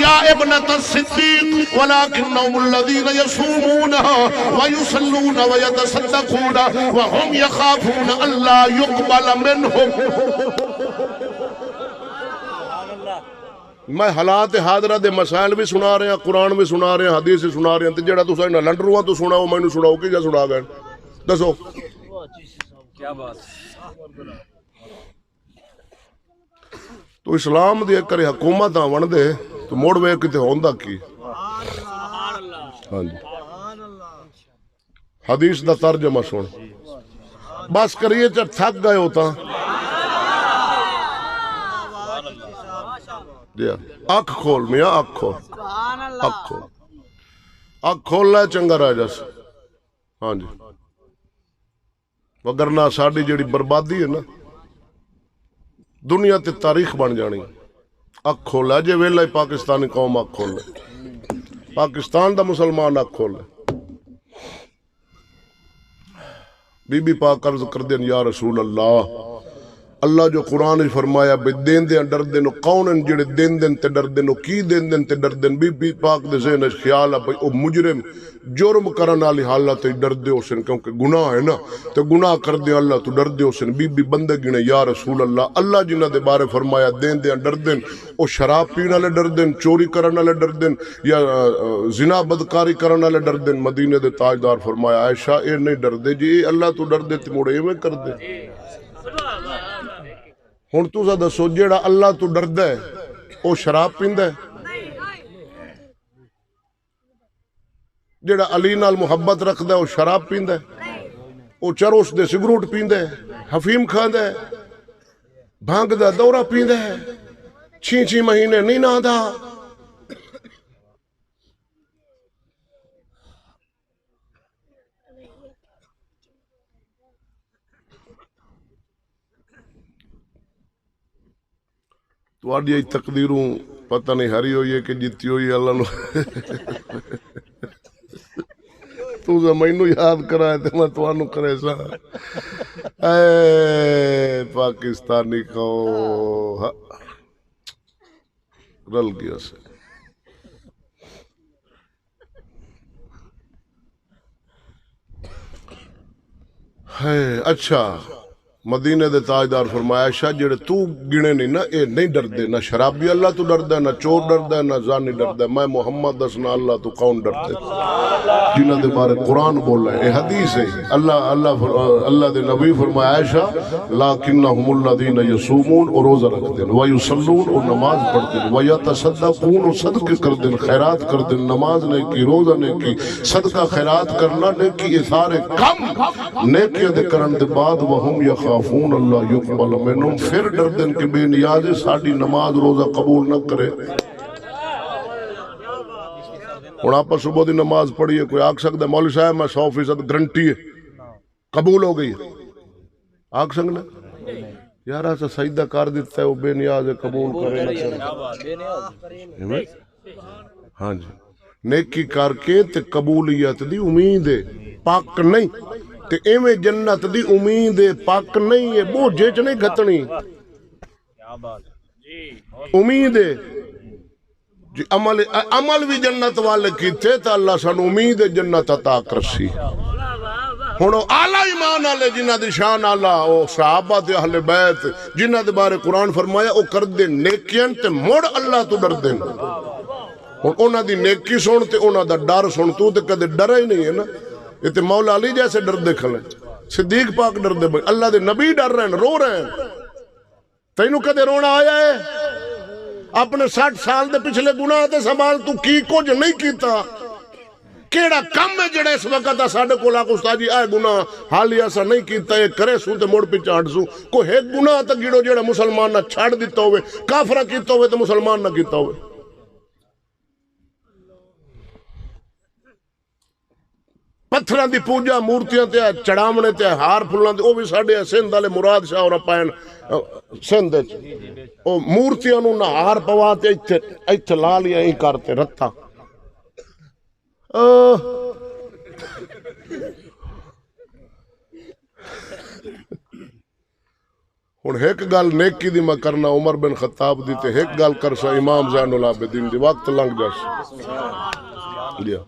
یا ابنة الصدیق ولكنهم الذین یصومونها ویصلون ویتصدقون وهم یخافون اللہ یقبل منہم میں حالات حاضرہ دے مسائل بھی سنا رہے ہیں قرآن بھی سنا رہے ہیں حدیث بھی سنا رہے ہیں جڑا تو سائنہ لنڈروہ تو سنا ہو میں نے سنا ہو کی جا سنا گئے دسو کیا بات تو اسلام دے کرے حکومت آن دے تو موڑ وے کتے ہوندہ کی ہاں جی حدیث دا ترجمہ سن بس کریے چا تھک گئے ہوتا اکھ کھول میاں اکھ کھول اکھ کھول اکھ کھول لائے چنگا رہ جاس ہاں جی وگرنہ ساڑی جڑی بربادی ہے نا دنیا تے تاریخ بن جانی اکھ کھول لائے جے ویلہ پاکستانی قوم اکھ کھول لائے پاکستان دا مسلمان اکھ کھول لائے بی بی پاک عرض کر دیں یا رسول اللہ اللہ جو قرآن فرمایا بے دین دیں ڈر دیں کون ان جڑے دین دیں تے ڈر دیں کی دین دیں تے ڈر دیں بی بی پاک دے ذہن خیال ہے بھئی او مجرم جرم کرن والی حالت ڈر دے اسن کیونکہ گناہ ہے نا تے گناہ کر دے اللہ تو ڈر دے اسن بی بی بندے گنے یا رسول اللہ اللہ جنہ دے بارے فرمایا دین دیں ڈر دیں او شراب پینا والے ڈر دیں چوری کرن والے ڈر دیں یا زنا بدکاری کرن والے ڈر دیں مدینے دے تاجدار فرمایا عائشہ اے نہیں ڈر دے جی اللہ تو ڈر دے تے موڑے ایویں کر دے ہن تو دسو جیڑا اللہ تو ڈردا ہے او شراب پیندا ہے جیڑا علی نال محبت رکھدا ہے او شراب پیندا ہے او چروس دے سگریٹ پیندا ہے حفیم کھاندا ہے بھانگ دا دورہ پیندا ہے 6 مہینے نہیں نہاندا تو آڈی آئی تقدیروں پتہ نہیں ہری ہوئی ہے کہ جیتی ہوئی ہے اللہ نو تو زمینو یاد کرائے تھے میں توانو کرے سا اے پاکستانی کو رل گیا سے اچھا مدینے دے تاجدار فرمایا عائشہ جڑے تو گنے نہیں نا اے نہیں ڈر دے نہ شرابی اللہ تو ڈر دے نہ چور ڈر دے نہ زانی ڈر دے میں محمد دسنا اللہ تو کون ڈر دے جنہ دے بارے قرآن بول رہے ہیں حدیث ہے اللہ دے نبی فرمایا عائشہ لیکنہم الذین یصومون اور روزہ رکھ دیں ویصلون اور نماز پڑھ دیں ویتصدقون اور صدقے کر دیں خیرات کر دیں نماز نے کی روزہ نے کی صدقہ خیرات کرنا نے کی یہ سارے کم نیکیاں دے کرن دے بعد وہم یخافون اللہ یقبل منہم پھر ڈر دیں کہ بے نیاز ساڑی نماز روزہ قبول نہ کرے اور آپ پر صبح دی نماز پڑھی ہے کوئی آگ سکتا ہے مولوی صاحب میں 100% گرنٹی ہے قبول ہو گئی آگ سکنا یار ایسا سجدہ کر دیتا ہے وہ بے نیاز ہے قبول کرے نہ کرے ہاں جی نیکی کر کے تے قبولیت دی امید ہے پاک نہیں تے ایویں جنت دی امید ہے پاک نہیں ہے بوجھے چ نہیں گھتنی امید ہے جی عمل بھی جنت والے کی تھے تا اللہ سان امید جنت عطا کرسی ہونو اعلیٰ ایمان والے جنہ دی شان اعلیٰ او صحابہ تے اہل بیت جنہ دے بارے قرآن فرمایا او کر دے نیکیاں تے موڑ اللہ تو ڈر دیں ہن انہاں دی نیکی سن تے انہاں دا ڈر سن تو تے کدے ڈرا ہی نہیں ہے نا یہ تے مولا علی جیسے ڈر دے کھلے صدیق پاک ڈر دے بھائی اللہ دے نبی ڈر رہے ہیں رو رہے ہیں تینوں کدے رونا آیا ہے اپنے 60 سال دے پچھلے گناہ تے سنبھال تو کی کچھ نہیں کیتا کیڑا کم ہے جڑا اس وقت ساڈے کول آکو استاد جی اے گناہ حالی اسا نہیں کیتا اے کرے سو تے مڑ پیچھے ہٹ سو کوئی ایک گناہ تے گیڑو جڑا مسلمان نہ چھڑ دتا ہوئے کافرہ کیتا ہوئے تے مسلمان نہ کیتا ہوئے پتھراں دی پوجا مورتیاں تے چڑھامنے تے ہار پھلاں تے او بھی ساڈے سندھ والے مراد شاہ اور پائن سندھ او مورتیاں نو نہ ہار پوا تے ایتھے لا لیا ہی کرتے رتا ہن ایک گل نیکی دی میں کرنا عمر بن خطاب دی تے ایک گل کرسا امام زین العابدین دی وقت لنگ جاس لیا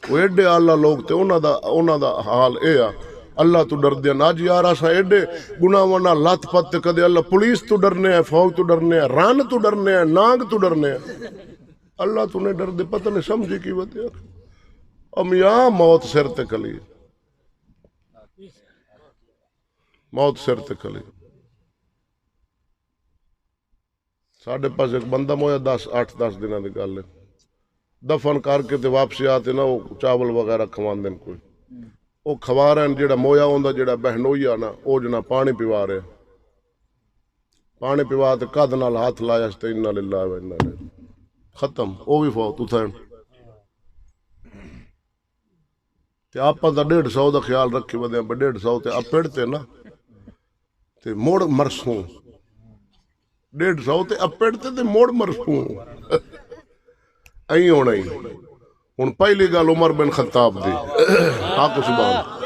وہ ایڈے اللہ لوگ تے انہاں دا حال اے آ اللہ تو ڈر دیا نا جی یار اسا ایڈے گناہاں لت پت کدے اللہ پولیس تو ڈرنے ہیں فوج تو ڈرنے ہیں رن تو ڈرنے ہیں نانگ تو ڈرنے ہیں اللہ تو نہیں ڈر دے پتہ نہیں سمجھی کی وجہ امیاں موت سر تے کلی موت سر تے کلی ساڈے پاس ایک بندہ مویا 8-10 دنوں دی گل ہے دفن کر کے تے واپسی آتے نا وہ چاول وغیرہ کھوان دین کوئی وہ کھوا رہے ہیں جڑا مویا ہوندا جڑا بہنوئی آ نا او جنا پانی پیوا رہے پانی پیوا تے قد نال ہاتھ لایا تے انا للہ و انا الیہ ختم او بھی فوت اتھن تے آپا دا 150 دا خیال رکھی ودے 150 تے اپڑتے نا تے موڑ مرسوں 150 تے اپڑتے تے موڑ مرسوں این ہونا ہی ہن پہلی گل عمر بن خطاب دی آکو سبحان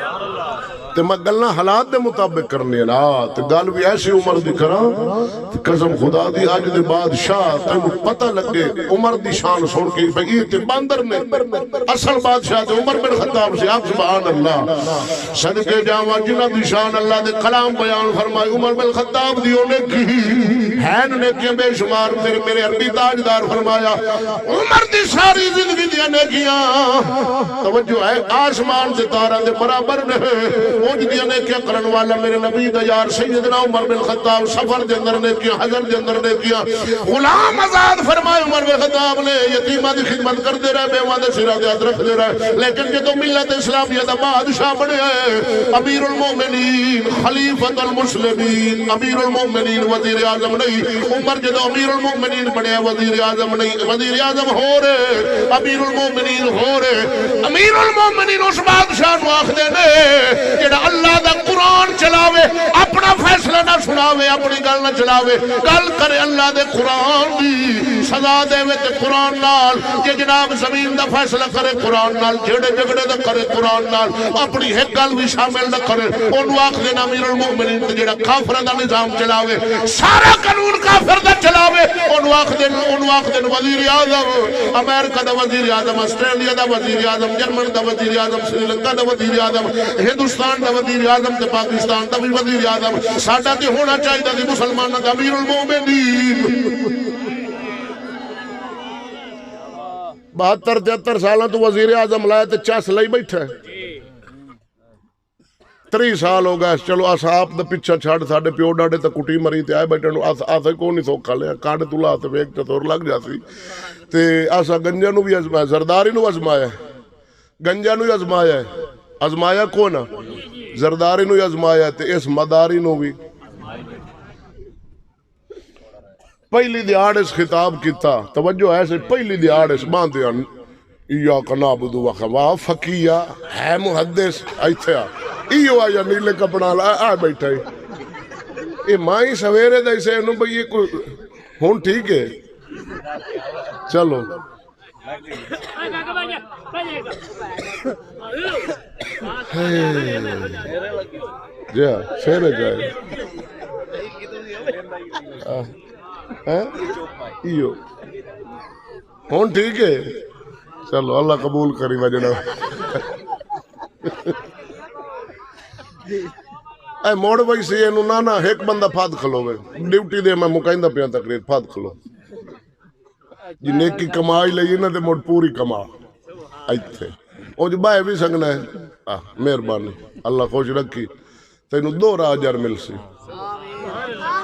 تے میں گلنا حالات دے مطابق کرنی ہے نا تے گل بھی ایسی عمر دی کراں تے قسم خدا دی اج دے بادشاہ تینوں پتہ لگے عمر دی شان سن کے بھئی تے باندر نے اصل بادشاہ تے عمر بن خطاب سے آپ سبحان اللہ صدقے جاواں جنہاں دی شان اللہ دے کلام بیان فرمائے عمر بن خطاب دی اونے کی ہین نے کہ بے شمار میرے عربی تاجدار فرمایا عمر دی ساری زندگی دی نیکیاں توجہ ہے آسمان ستارہ دے برابر نے اونج دیا نے کیا کرن والا میرے نبی دا یار سیدنا عمر بن خطاب سفر دے اندر نے کیا حضر دے اندر نے کیا غلام آزاد فرمائے عمر بن خطاب نے یتیمہ دی خدمت کر دے رہے بیوہ دے سرہ دے رکھ دے رہے لیکن جدو ملت اسلامیہ دا بادشاہ بنے امیر المومنین خلیفت المسلمین امیر المومنین وزیر اعظم نہیں عمر جدو امیر المومنین بنے وزیر اعظم نہیں وزیر اعظم ہو رہے امیر المومنین ہو رہے امیر المومنین اس بادشاہ نو آخ دے نے جڑا اللہ دا قرآن چلاوے اپنا فیصلہ نہ سناوے اپنی گل نہ چلاوے گل کرے اللہ دے قرآن دی سزا دے وے تے قرآن نال کہ جناب زمین دا فیصلہ کرے قرآن نال جھڑے جھگڑے دا کرے قرآن نال اپنی ایک گل بھی شامل نہ کرے اونوں آکھ دینا امیر المومنین تے جڑا کافراں دا نظام چلاوے سارا قانون کافر دا چلاوے اونوں آکھ دین وزیر اعظم امریکہ دا وزیر اعظم آسٹریلیا دا وزیر اعظم جرمن دا وزیر اعظم سری لنکا دا وزیر اعظم ہندوستان دا وزیر اعظم تے پاکستان دا بھی وزیر اعظم ساڈا تے ہونا چاہیے تے مسلماناں دا امیر المومنین 72-73 سالاں تو وزیر اعظم لائے تے چس لئی بیٹھا ہے 3 سال ہو گئے چلو اسا آپ دا پیچھا چھڑ ساڈے پیو ڈاڈے تے کٹی مری تے آئے بیٹھے نو آسا کو نہیں سوکھا لیا کاڈ تلا تے ویک تے تور لگ جاسی تے اسا گنجا نو بھی ازمایا زرداری نو ازمایا گنجا نو ازمایا ازمایا کون زرداری نو ازمایا تے اس مداری نو بھی پہلی دیاڑ اس خطاب کیتا توجہ ایسے پہلی دیاڑ اس باندھے ایاک نعبد و خوا فقیہ ہے محدث ایتھے ایو آیا نیلے کپڑا آ بیٹھا یہ مائی سویرے دا اسے انہوں بھئی یہ کوئی ہون ٹھیک ہے چلو جی ہاں شہرے جائے ایو ہون ٹھیک ہے چلو اللہ قبول کری وجنہ اے موڑ بھائی سی انہوں نانا ایک بندہ پھاد کھلو گئے ڈیوٹی دے میں مکائندہ پیان تقریر پھاد کھلو جی نیکی کمائی لئی نا دے موڑ پوری کما ایتھے او جو بائے بھی سنگنا ہے مہربانی اللہ خوش رکھی تینو 2 راجر مل سی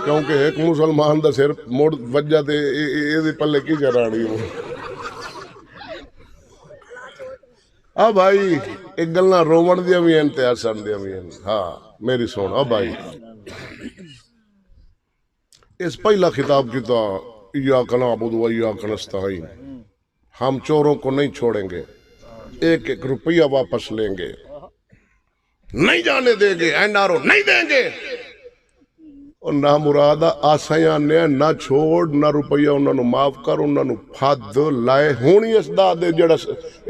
کیونکہ ایک مسلمان دا صرف موڑ وجہ تے یہ پلے کی جرانی ہوں بھائی ایک گلنا رومن دیا بھی ہیں تے ہسن دیا بھی ہیں. ہاں میری سن بھائی اس پہلا خطاب کیتا ایاک نعبد و ایاک نستعین. ہم چوروں کو نہیں چھوڑیں گے, ایک ایک روپیہ واپس لیں گے, نہیں جانے دیں گے, NRO نہیں دیں گے. اور نہ مرادہ آسائیاں نے نہ چھوڑ نہ روپیہ انہوں نے معاف کر, انہوں نے پھد لائے ہونی اس دا دے جڑا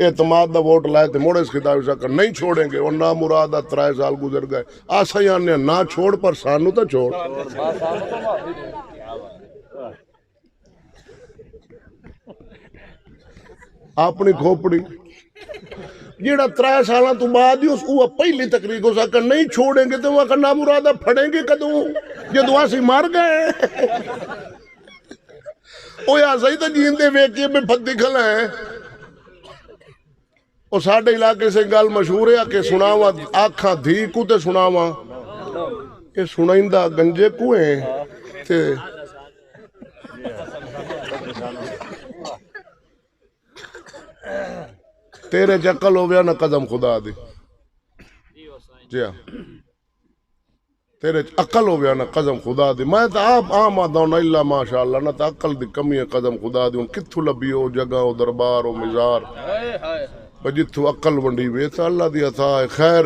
اعتماد دا ووٹ لائے تھے موڑے اس خطابی سا کر نہیں چھوڑیں گے. اور نہ مرادہ 3 سال گزر گئے آسائیاں نے نہ چھوڑ پر سانو تو چھوڑ. اپنی کھوپڑی جیڑا 3 سالاں تو بعد ہی اس کو پہلی تقریر کو سکر نہیں چھوڑیں گے تو وہ نہ مرادہ پھڑیں گے کدوں جدو آسی مار گئے. او یا صحیح تو جیندے ویکیے میں پھدی کھلا ہے. اور ساڑھے علاقے سے گال مشہور ہے کہ سناوا آکھاں دھی کو تے سناوا کہ سنائندہ گنجے کو ہیں تے تیرے چکل ہو گیا نہ قدم خدا دی. جی ہاں تیرے عقل ہو گیا نہ قدم خدا دی. میں تو آپ عام آدھا ہوں اللہ ماشاءاللہ نہ تو عقل دی کمی ہے قدم خدا دی. کتھو لبی ہو جگہ ہو دربار ہو مزار جتھو عقل ونڈی وے تو اللہ دی عطا ہے. خیر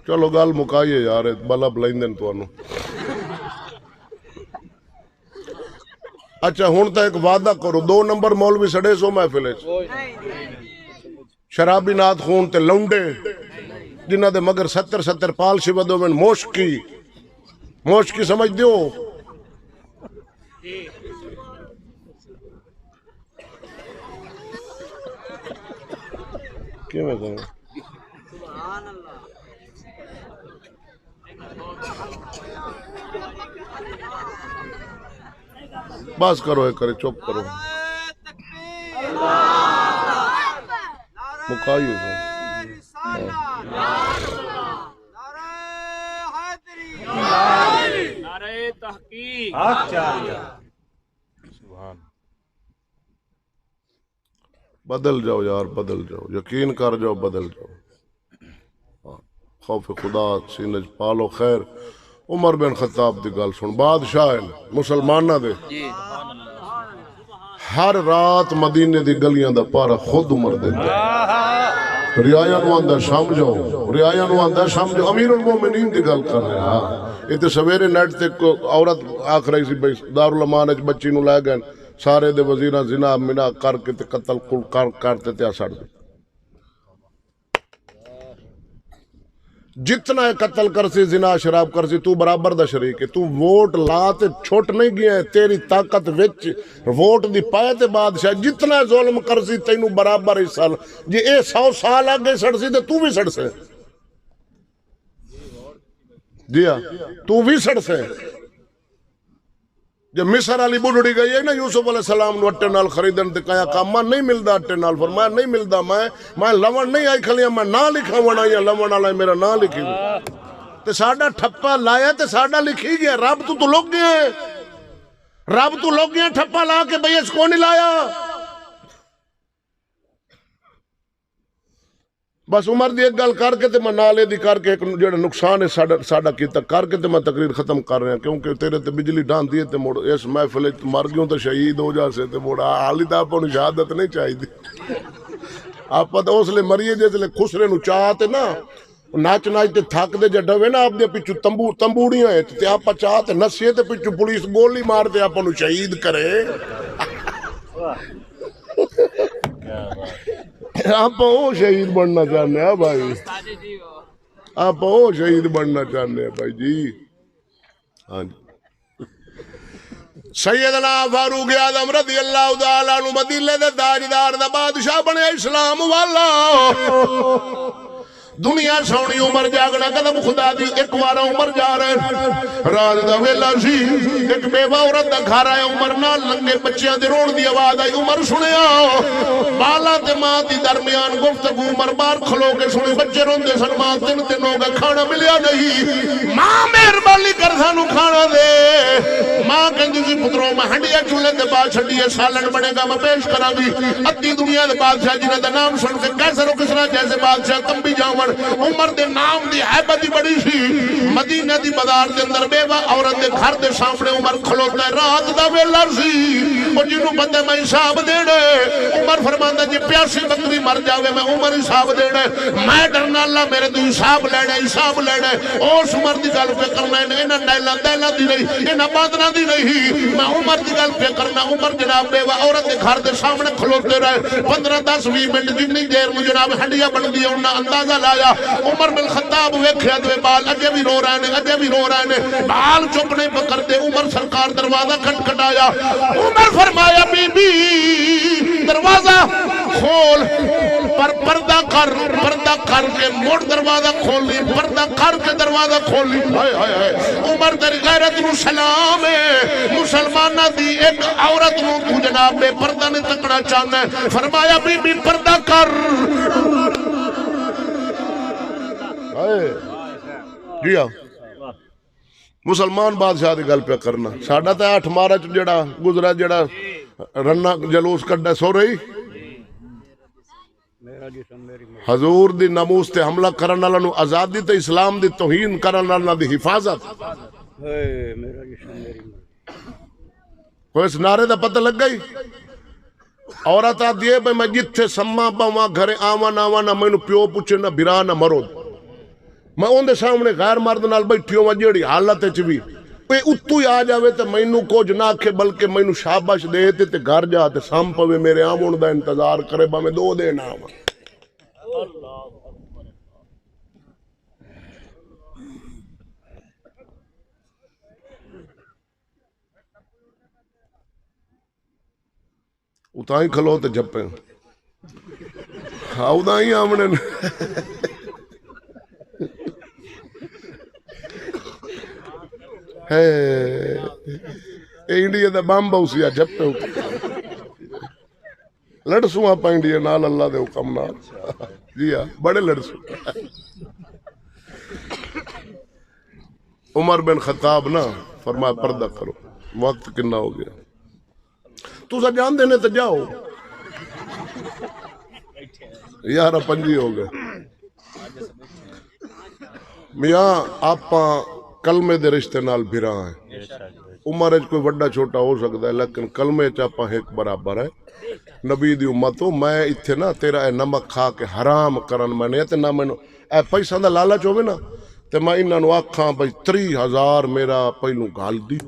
چلو گال مکائیے یار بلا بلائندن تو انو. اچھا ہون تا ایک وعدہ کرو 2 نمبر مولوی سڑے سو محفل شرابی نات خون تے لونڈے جنہ دے مگر 70 پال شبدو میں موشکی سمجھ دیو. کیا میں کہوں بس کرو ہے کرے چپ کرو مکائیے سے بدل جاؤ یار بدل جاؤ یقین کر جاؤ بدل جاؤ. خوف خدا سینج پالو. خیر عمر بن خطاب دی گل سن بادشاہ مسلمانہ دے ہر رات مدینے دی گلیاں دا پارا خود عمر دیتا ریایا نو آندہ سمجھو ریایا نو آندہ سمجھو. امیر المومنین دی گل کر رہے ہیں. یہ تو سویرے نیٹ تے عورت آکھ رہی سی دارالمان اچ بچی نو لے گئے سارے دے وزیرہ زنا منا کر کے تے قتل کرتے تے سڑ دے. جتنا قتل کرسی زنا شراب کرسی تو برابر دا شریک ہے. تو ووٹ لا تے چھوٹ نہیں گیا ہے تیری طاقت وچ ووٹ دی پائے تے بادشاہ جتنا ظلم کرسی تینوں برابر حصہ جی اے 100 سال آگے سڑ سی تے تو بھی سڑ سے. جی ہاں تو بھی سڑ سے. جب مصر علی بڑھڑی گئی ہے نا یوسف علیہ السلام نو اٹے نال خریدن تے کہا کاما نہیں ملدا اٹے نال فرمایا نہیں ملدا میں لون نہیں آئی کھلیاں میں نہ لکھا ونا یا لون والا میرا نہ لکھی تے ساڈا ٹھپا لایا تے ساڈا لکھی گیا. رب تو لوگ گئے رب تو لوگ گئے ٹھپا لا کے بھئی اس کو نہیں لایا. بس عمر دی ایک گل کر کے تے میں نالے دی کر کے ایک جڑا نقصان ہے ساڈا کیتا کر کے تے میں تقریر ختم کر رہا کیونکہ تیرے تے بجلی ڈان دی تے مڑ اس محفل وچ مر گیوں تے شہید ہو جاسے تے مڑ حالی تے آپاں نوں شہادت نہیں چاہیے. آپاں تے اس لے مریے جس لے خسرے نوں چاہ تے نا ناچ تے تھک دے جے ڈوے نا آپ دے پیچھے تمبوڑیاں تے آپاں چاہ تے نسیے تے پیچھے پولیس گولی مار تے آپاں نوں شہید کرے. آپ شہید بننا چاہنے ہیں بھائی آپ شہید بننا چاہنے ہیں بھائی جی. ہاں جی سیدنا فاروق اعظم رضی اللہ تعالیٰ عنہ مدینے دے تاجدار دا بادشاہ بنے اسلام والا دنیا سونی عمر جاگنا قدم خدا دی ایک وارا عمر جا رہے رات دا ویلا سی ایک بیوہ عورت دا گھر آیا عمر نال لنگے بچیاں دے روڑ دی آواز آئی عمر سنیا بالا تے ماں دی درمیان گفتگو عمر بار کھلو کے سنے بچے روندے سن ماں تین دنوں کا کھانا ملیا نہیں ماں مہربانی کر سانو کھانا دے ماں کہندی سی پتروں میں ہنڈیا چولہے دے بعد چھڈیے سالن بنے گا میں پیش کراں گی ادھی دنیا دے بادشاہ جنہاں دا نام سن کے کیسر و کسرا جیسے بادشاہ کم بھی جاون عمر دے نام دی حیبت ہی بڑی سی مدینہ دی بازار دے اندر بیوہ عورت دے گھر دے سامنے عمر کھلوتا ہے رات دا ویلا سی او جنوں پتہ میں حساب دینا عمر فرماندا جی پیاسی بکری مر جاوے میں عمر حساب دینا میں ڈرنا اللہ میرے تو حساب لینا اس عمر دی گل پہ کرنا انہاں ڈیلاں دی نہیں انہاں باندراں دی نہیں میں عمر دی گل پہ کرنا عمر جناب بیوہ عورت دے گھر دے سامنے کھلوتے رہے 15-10-20 منٹ جتنی دیر میں جناب ہنڈیاں بن دی انہاں اندازہ لایا عمر بن خطاب ویکھیا تے بال اجے بھی رو رہے نے بال چپ نہیں پکڑتے عمر سرکار دروازہ کھٹکھٹایا عمر فرمایا بی بی دروازہ کھول پر پردہ کر کے موڑ دروازہ کھولی پردہ کر کے دروازہ کھولی عمر تیری غیرت نو سلام ہے مسلمانہ دی ایک عورت نو تو جناب بے پردہ نے تکڑا چاہنا ہے فرمایا بی بی پردہ کر جی ہاں مسلمان بادشاہ دی گل پہ کرنا ساڈا تے 8 مارچ جڑا گزرا جڑا رنا جلوس کڈا سو رہی حضور دی ناموس تے حملہ کرن والا نو آزادی تے اسلام دی توہین کرن والا دی حفاظت کوئی اس نعرے دا پتہ لگ گئی عورت آدھی ہے میں جتھے سما پاواں گھرے آواں نہ مینوں پیو پوچھے نہ بھرا نہ مرود میں اون دے سامنے غیر مرد نال بیٹھی ہوں جیڑی حالت وچ بھی اے اتو ہی آ جاوے تے مینوں کچھ نہ آکھے بلکہ مینوں شاباش دے تے گھر جا تے سام پوے میرے آون دا انتظار کرے میں 2 دن آواں اتاں ہی کھلو تے جپے اداں ہی آمنے انڈیا دا بم بوسیا جپے لڑسوں آپ انڈیا نال اللہ دے حکم نال جی ہاں بڑے لڑسوں عمر بن خطاب نا فرمایا پردہ کرو وقت کنا ہو گیا تو سا جان دینے تو جاؤ 11:25 ہو گئے میاں آپاں کلمے دے رشتے نال بھرا ہیں عمر اچ کوئی وڈا چھوٹا ہو سکتا ہے لیکن کلمے چ آپاں ایک برابر ہے نبی دی امت ہو میں اتھے نا تیرا اے نمک کھا کے حرام کرن میں نے تے نہ مینوں اے پیسہ دا لالچ ہوے نا تے میں انہاں نوں آکھاں بھئی 30,000 میرا پہلو گال دی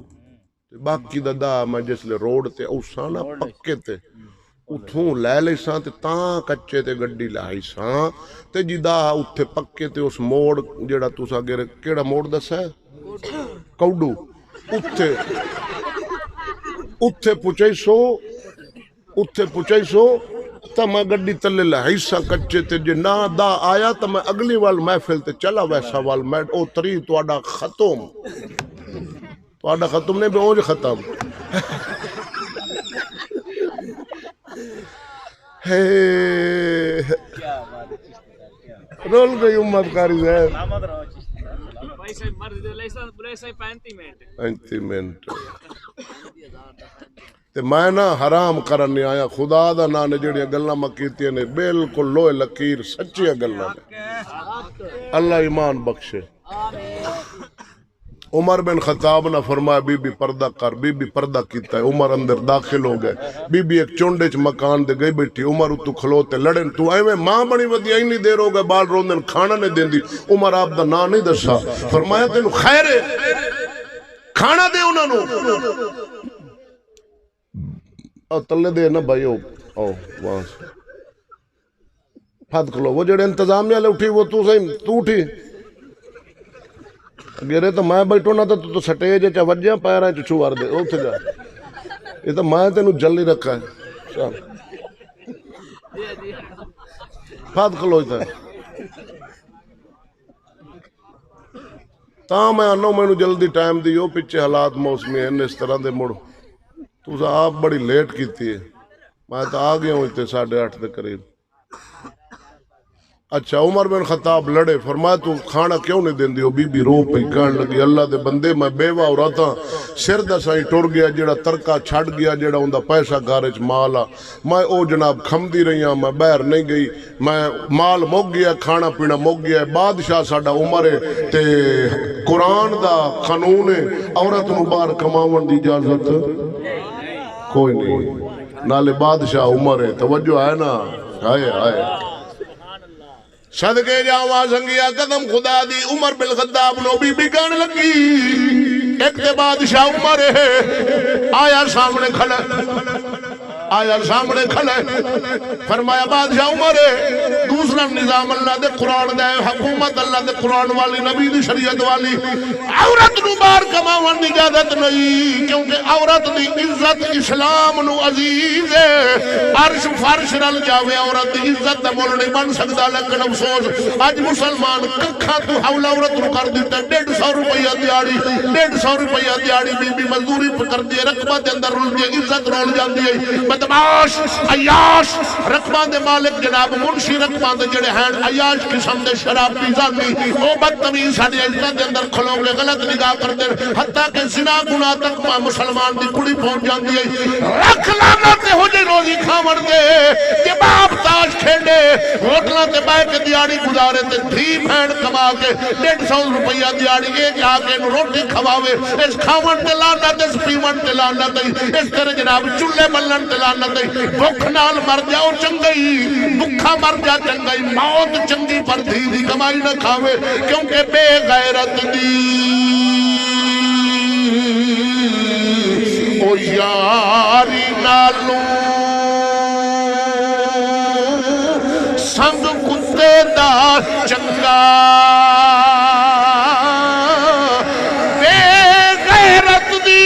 باقی دا میں جس لے روڈ تے اوساں نا پکے تے اتھوں لے لے ساں تے تاں کچے تے گڈی لائی ساں تے جدا اتھے پکے تے اس موڑ جڑا تسا گرے کیڑا موڑ دسا ہے کوڈو اتھے پچھائی سو تا میں گڈی تلے لائی ساں کچے تے جے نہ دا آیا تا میں اگلی وال محفل تے چلا ویسا وال میں او تری تواڈا ختم نہیں بے اونج ختم رول گئی امت کاری صاحب 35 منٹ تے میں نا حرام کرن نہیں آیا خدا دا نا نے جڑیاں گلاں میں کیتیاں نے بالکل لوہے لکیر سچیاں گلاں نے اللہ ایمان بخشے عمر بن خطاب نے فرمایا بی بی پردہ کر بی بی پردہ کیتا ہے عمر اندر داخل ہو گئے بی بی ایک چونڈے چ مکان دے گئی بیٹھی عمر تو کھلوتے لڑن تو ایویں ماں بنی ودی اینی دیر ہو گئے بال روندن کھانا نہیں دیندی عمر آپ دا نا نہیں دسا فرمایا تینوں خیر ہے کھانا دے انہاں نوں او تلے دے نا بھائی او وہاں سے پھد کھلو وہ جڑے انتظامیہ لے اٹھی وہ تو صحیح تو اٹھی گرے تو میں بیٹھو نہ تو سٹیج چ وجیاں پیراں چ چھوار دے اوتھے جا یہ تو میں تینوں جلدی رکھا ہے چل پھد کھلو تے ਤਾਂ ਮੈਂ ਆਨਾ ਮੈਨੂੰ ਜਲਦੀ ਟਾਈਮ ਦਿਓ ਪਿੱਛੇ ਹਾਲਾਤ ਮੌਸਮੀ ਹਨ ਇਸ ਤਰ੍ਹਾਂ ਦੇ ਮੁੜ ਤੁਸੀਂ ਆਪ ਬੜੀ ਲੇਟ ਕੀਤੀ ਹੈ ਮੈਂ ਤਾਂ ਆ ਗਿਆ ਹੂੰ ਇੱਥੇ 8:30 ਦੇ ਕਰੀਬ اچھا عمر بن خطاب لڑے فرمایا تو کھانا کیوں نہیں دین دیو بی بی رو پئی کہن لگی اللہ دے بندے میں بیوہ عورتاں سر دا سائیں ٹر گیا جڑا ترکا چھڑ گیا جڑا اوندا پیسہ گارے چ مال آ میں او جناب کھمدی رہی ہاں میں باہر نہیں گئی میں مال مک گیا کھانا پینا مک گیا بادشاہ ساڈا عمر ہے تے قرآن دا قانون ہے عورت نوں باہر کماون دی اجازت کوئی نہیں نالے بادشاہ عمر ہے توجہ ہے نا ہائے ہائے صدقے جاواں سنگیا قدم خدا دی عمر بالخطاب نو بی بی کہنے لگی ایک دے بادشاہ عمر ہے آیا سامنے کھڑا فرمایا بادشاہ عمر ہے دوسرا نظام اللہ دے قرآن دے حکومت اللہ دے قرآن والی نبی دی شریعت والی عورت نو باہر کماون دی اجازت نہیں کیونکہ عورت دی عزت اسلام نو عزیز ہے عرش فرش رل جاوے عورت دی عزت دا مول نہیں بن سکتا لیکن افسوس اج مسلمان ککھاں تو حول عورت نو کر دیتا 150 روپیہ دیاڑی 150 روپیہ دیاڑی بی بی مزدوری کر دی رقبہ دے اندر رول دی عزت رول جاندی ہے بدماش عیاش رقبہ دے مالک جناب منشی رقبہ دے جڑے ہیں عیاش قسم دے شراب پیزانی او بدتمیز ساڈی عزت دے اندر کھلو کے غلط نگاہ کرتے حتیٰ کہ زنا گناہ تک مسلمان دی کڑی پہنچ جاندی ہے رکھ لعنت ہو جے روزی کھاون دے کہ باپ تاش کھیڈے ہوٹلاں تے بیٹھ کے دیاڑی گزارے تے دھی بہن کما کے 150 روپیہ دیاڑی ایک آ کے روٹی کھواوے اس کھاون تے لعنت اس پیون تے لعنت اس طرح جناب چولہے بلن تے لعنت بھوک نال مر جاؤ چنگئی بھوکا مر جا چنگئی موت چنگی پر دھی دی کمائی نہ کھاوے کیونکہ بے غیرت دی او یاری نالوں سنگ کتے دا چنگا بے غیرت دی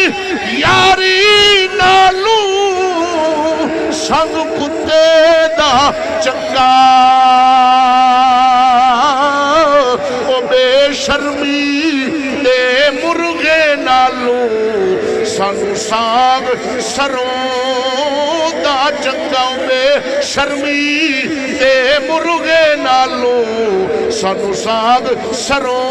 یاری نالوں سنگ کتے دا چنگا او بے شرمی دے مرغے نالوں سانو ساگ سروں دا چنگا بے شرمی دے مرغے نالوں سانو ساگ سروں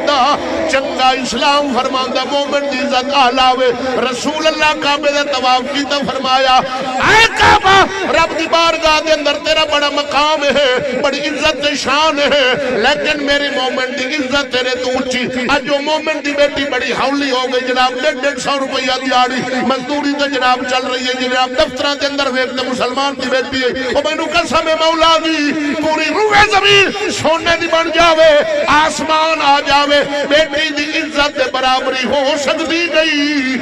دا چنگا اسلام فرماندہ مومن دی عزت آلاوے رسول اللہ کعبے دے طواف کی تو فرمایا اے کعبہ رب دی بارگاہ دے اندر تیرا بڑا مقام ہے بڑی عزت شان ہے لیکن میری مومن دی عزت تیرے تو اونچی آج جو مومن دی بیٹی بڑی حولی ہو گئی جناب 150 روپیہ دیاڑی مزدوری تو جناب چل رہی ہے جناب دفتران دے اندر ویکتے مسلمان دی بیٹی ہے او میں نو قسم مولا دی پوری روح زمین سونے دی بن جاوے آسمان آ جاوے بیٹی دی عزت دے برابری ہو سکتی گئی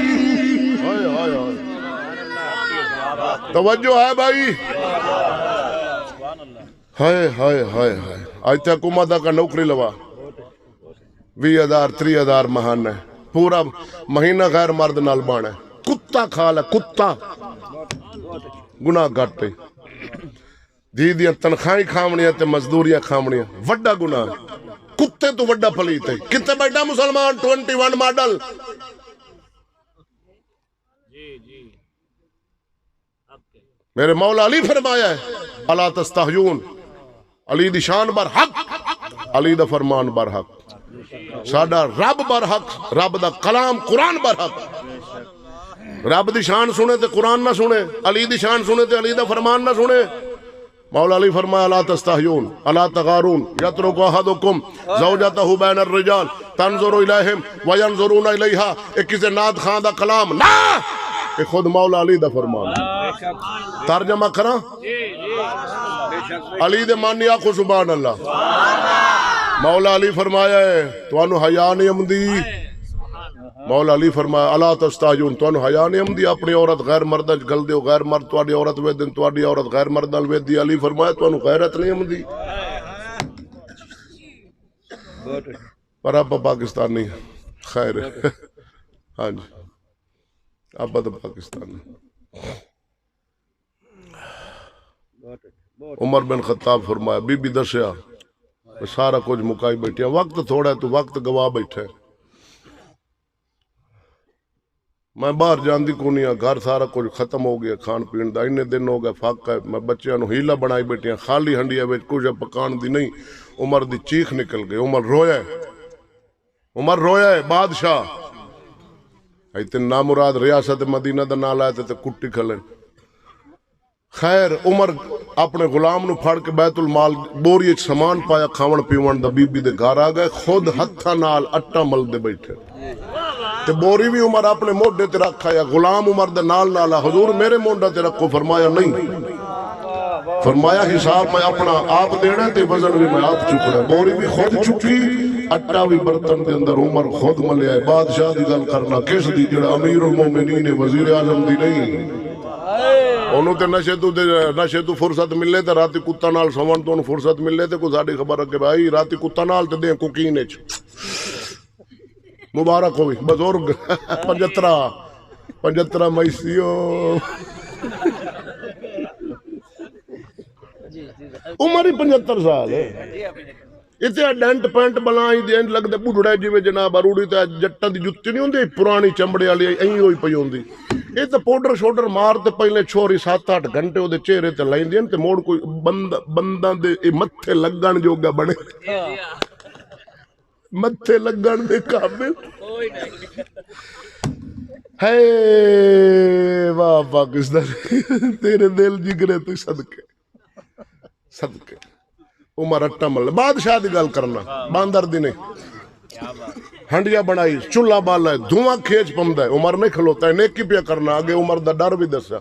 توجہ ہے بھائی ہائے ہائے ہائے ہائے آج تک حکومت کا نوکری لوا 20,000 30,000 مہان ہے پورا مہینہ غیر مرد نال بانا ہے کتا کھا لے کتا گناہ گھٹے دی دیاں تنخواہیں کھامنیاں تے مزدوریاں کھامنیاں وڈا گناہ کتے تو وڈا پلیت ہے کتے بیٹھا مسلمان 21 ماڈل میرے مولا علی فرمایا ہے الا تستحیون علی دی شان بر حق علی دا فرمان بر حق ساڈا رب بر حق رب دا کلام قرآن بر حق رب دی شان سنے تے قرآن نہ سنے علی دی شان سنے تے علی دا فرمان نہ سنے مولا علی فرمایا لا تستحیون الا تغارون یترک احدکم زوجته بین الرجال تنظر الیہم وینظرون الیہا ایک کسی ناد خان دا کلام نہ یہ خود مولا علی دا فرمان ترجمہ کراں علی دے مانی آخو سبحان اللہ مولا علی فرمایا ہے توانو حیا نہیں امدی مولا علی فرمایا الا تستحیون توانو حیا نہیں امدی اپنی عورت غیر مردہ گل دیو غیر مرد تواری عورت وے دن تواری عورت غیر مردہ وے دی علی فرمایا توانو غیرت نہیں امدی پر اب پاکستان نہیں خیر ہاں جی اب تو پاکستان عمر بن خطاب فرمایا بی بی دسیا سارا کچھ مکائی بیٹھے ہیں، وقت تھوڑا ہے تو وقت گوا بیٹھے ہیں۔ میں باہر جاندی کو نہیں، گھر سارا کچھ ختم ہو گیا، کھان پین دا اننے دن ہو گئے فاقہ ہے، میں بچیاں نو ہیلا بنائی بیٹھے ہیں، خالی ہنڈیا وچ کچھ پکان دی نہیں۔ عمر دی چیخ نکل گئی، عمر رویا ہے، عمر رویا ہے بادشاہ ایتن نامراد ریاست مدینہ دا نال آئے تے کٹی کھلن۔ خیر عمر اپنے غلام نو پھڑ کے بیت المال بوری وچ سامان پایا، کھاون پیون دا، بی بی دے گھر آ گئے، خود ہتھاں نال اٹا مل دے بیٹھے تے بوری بھی عمر اپنے موڈے تے رکھا، یا غلام عمر دے نال نالا، حضور میرے موڈا تے رکھو، فرمایا نہیں، فرمایا حساب میں اپنا آپ دینا تے وزن بھی میں آپ چکنا۔ بوری بھی خود چکی، اٹا بھی برتن دے اندر، عمر خود ملیا ہے۔ بادشاہ دی گل کرنا کس دی؟ جڑا امیر المومنین وزیر اعظم دی نہیں، انہوں تے نشے تو فرصت ملے تے راتی کتا نال سون تو فرصت ملے تے کوئی ساڈی خبر رکھے بھائی راتی کتا نال تے دیں کوکین وچ مبارک ہوئی بزرگ 75 میسیو عمر ہی 75 سال ہے۔ اتنے ڈینٹ پینٹ بنائی دے لگتے بڑھڑے جی جناب اروڑی تے جٹاں دی جُتی نہیں ہوندی پرانی چمڑے والی این ہوئی پئی ہوندی، یہ تو پاؤڈر شوڈر مار تے پہلے چھوری 7-8 گھنٹے وہ چہرے تے لائندی تے موڑ کوئی بندہ دے متھے لگن جوگا بنے، متھے لگن دے قابل ہے۔ واہ پاکستان تیرے دل جگرے تو صدقے صدقے۔ عمر اٹا مل بادشاہ دی گل کرنا، باندر دی نہیں، ہنڈیا بنائی، چولہا بالا ہے، دھواں کھیچ پمدا ہے، عمر نہیں کھلوتا ہے، نیکی پیا کرنا، آگے عمر دا ڈر بھی دسا،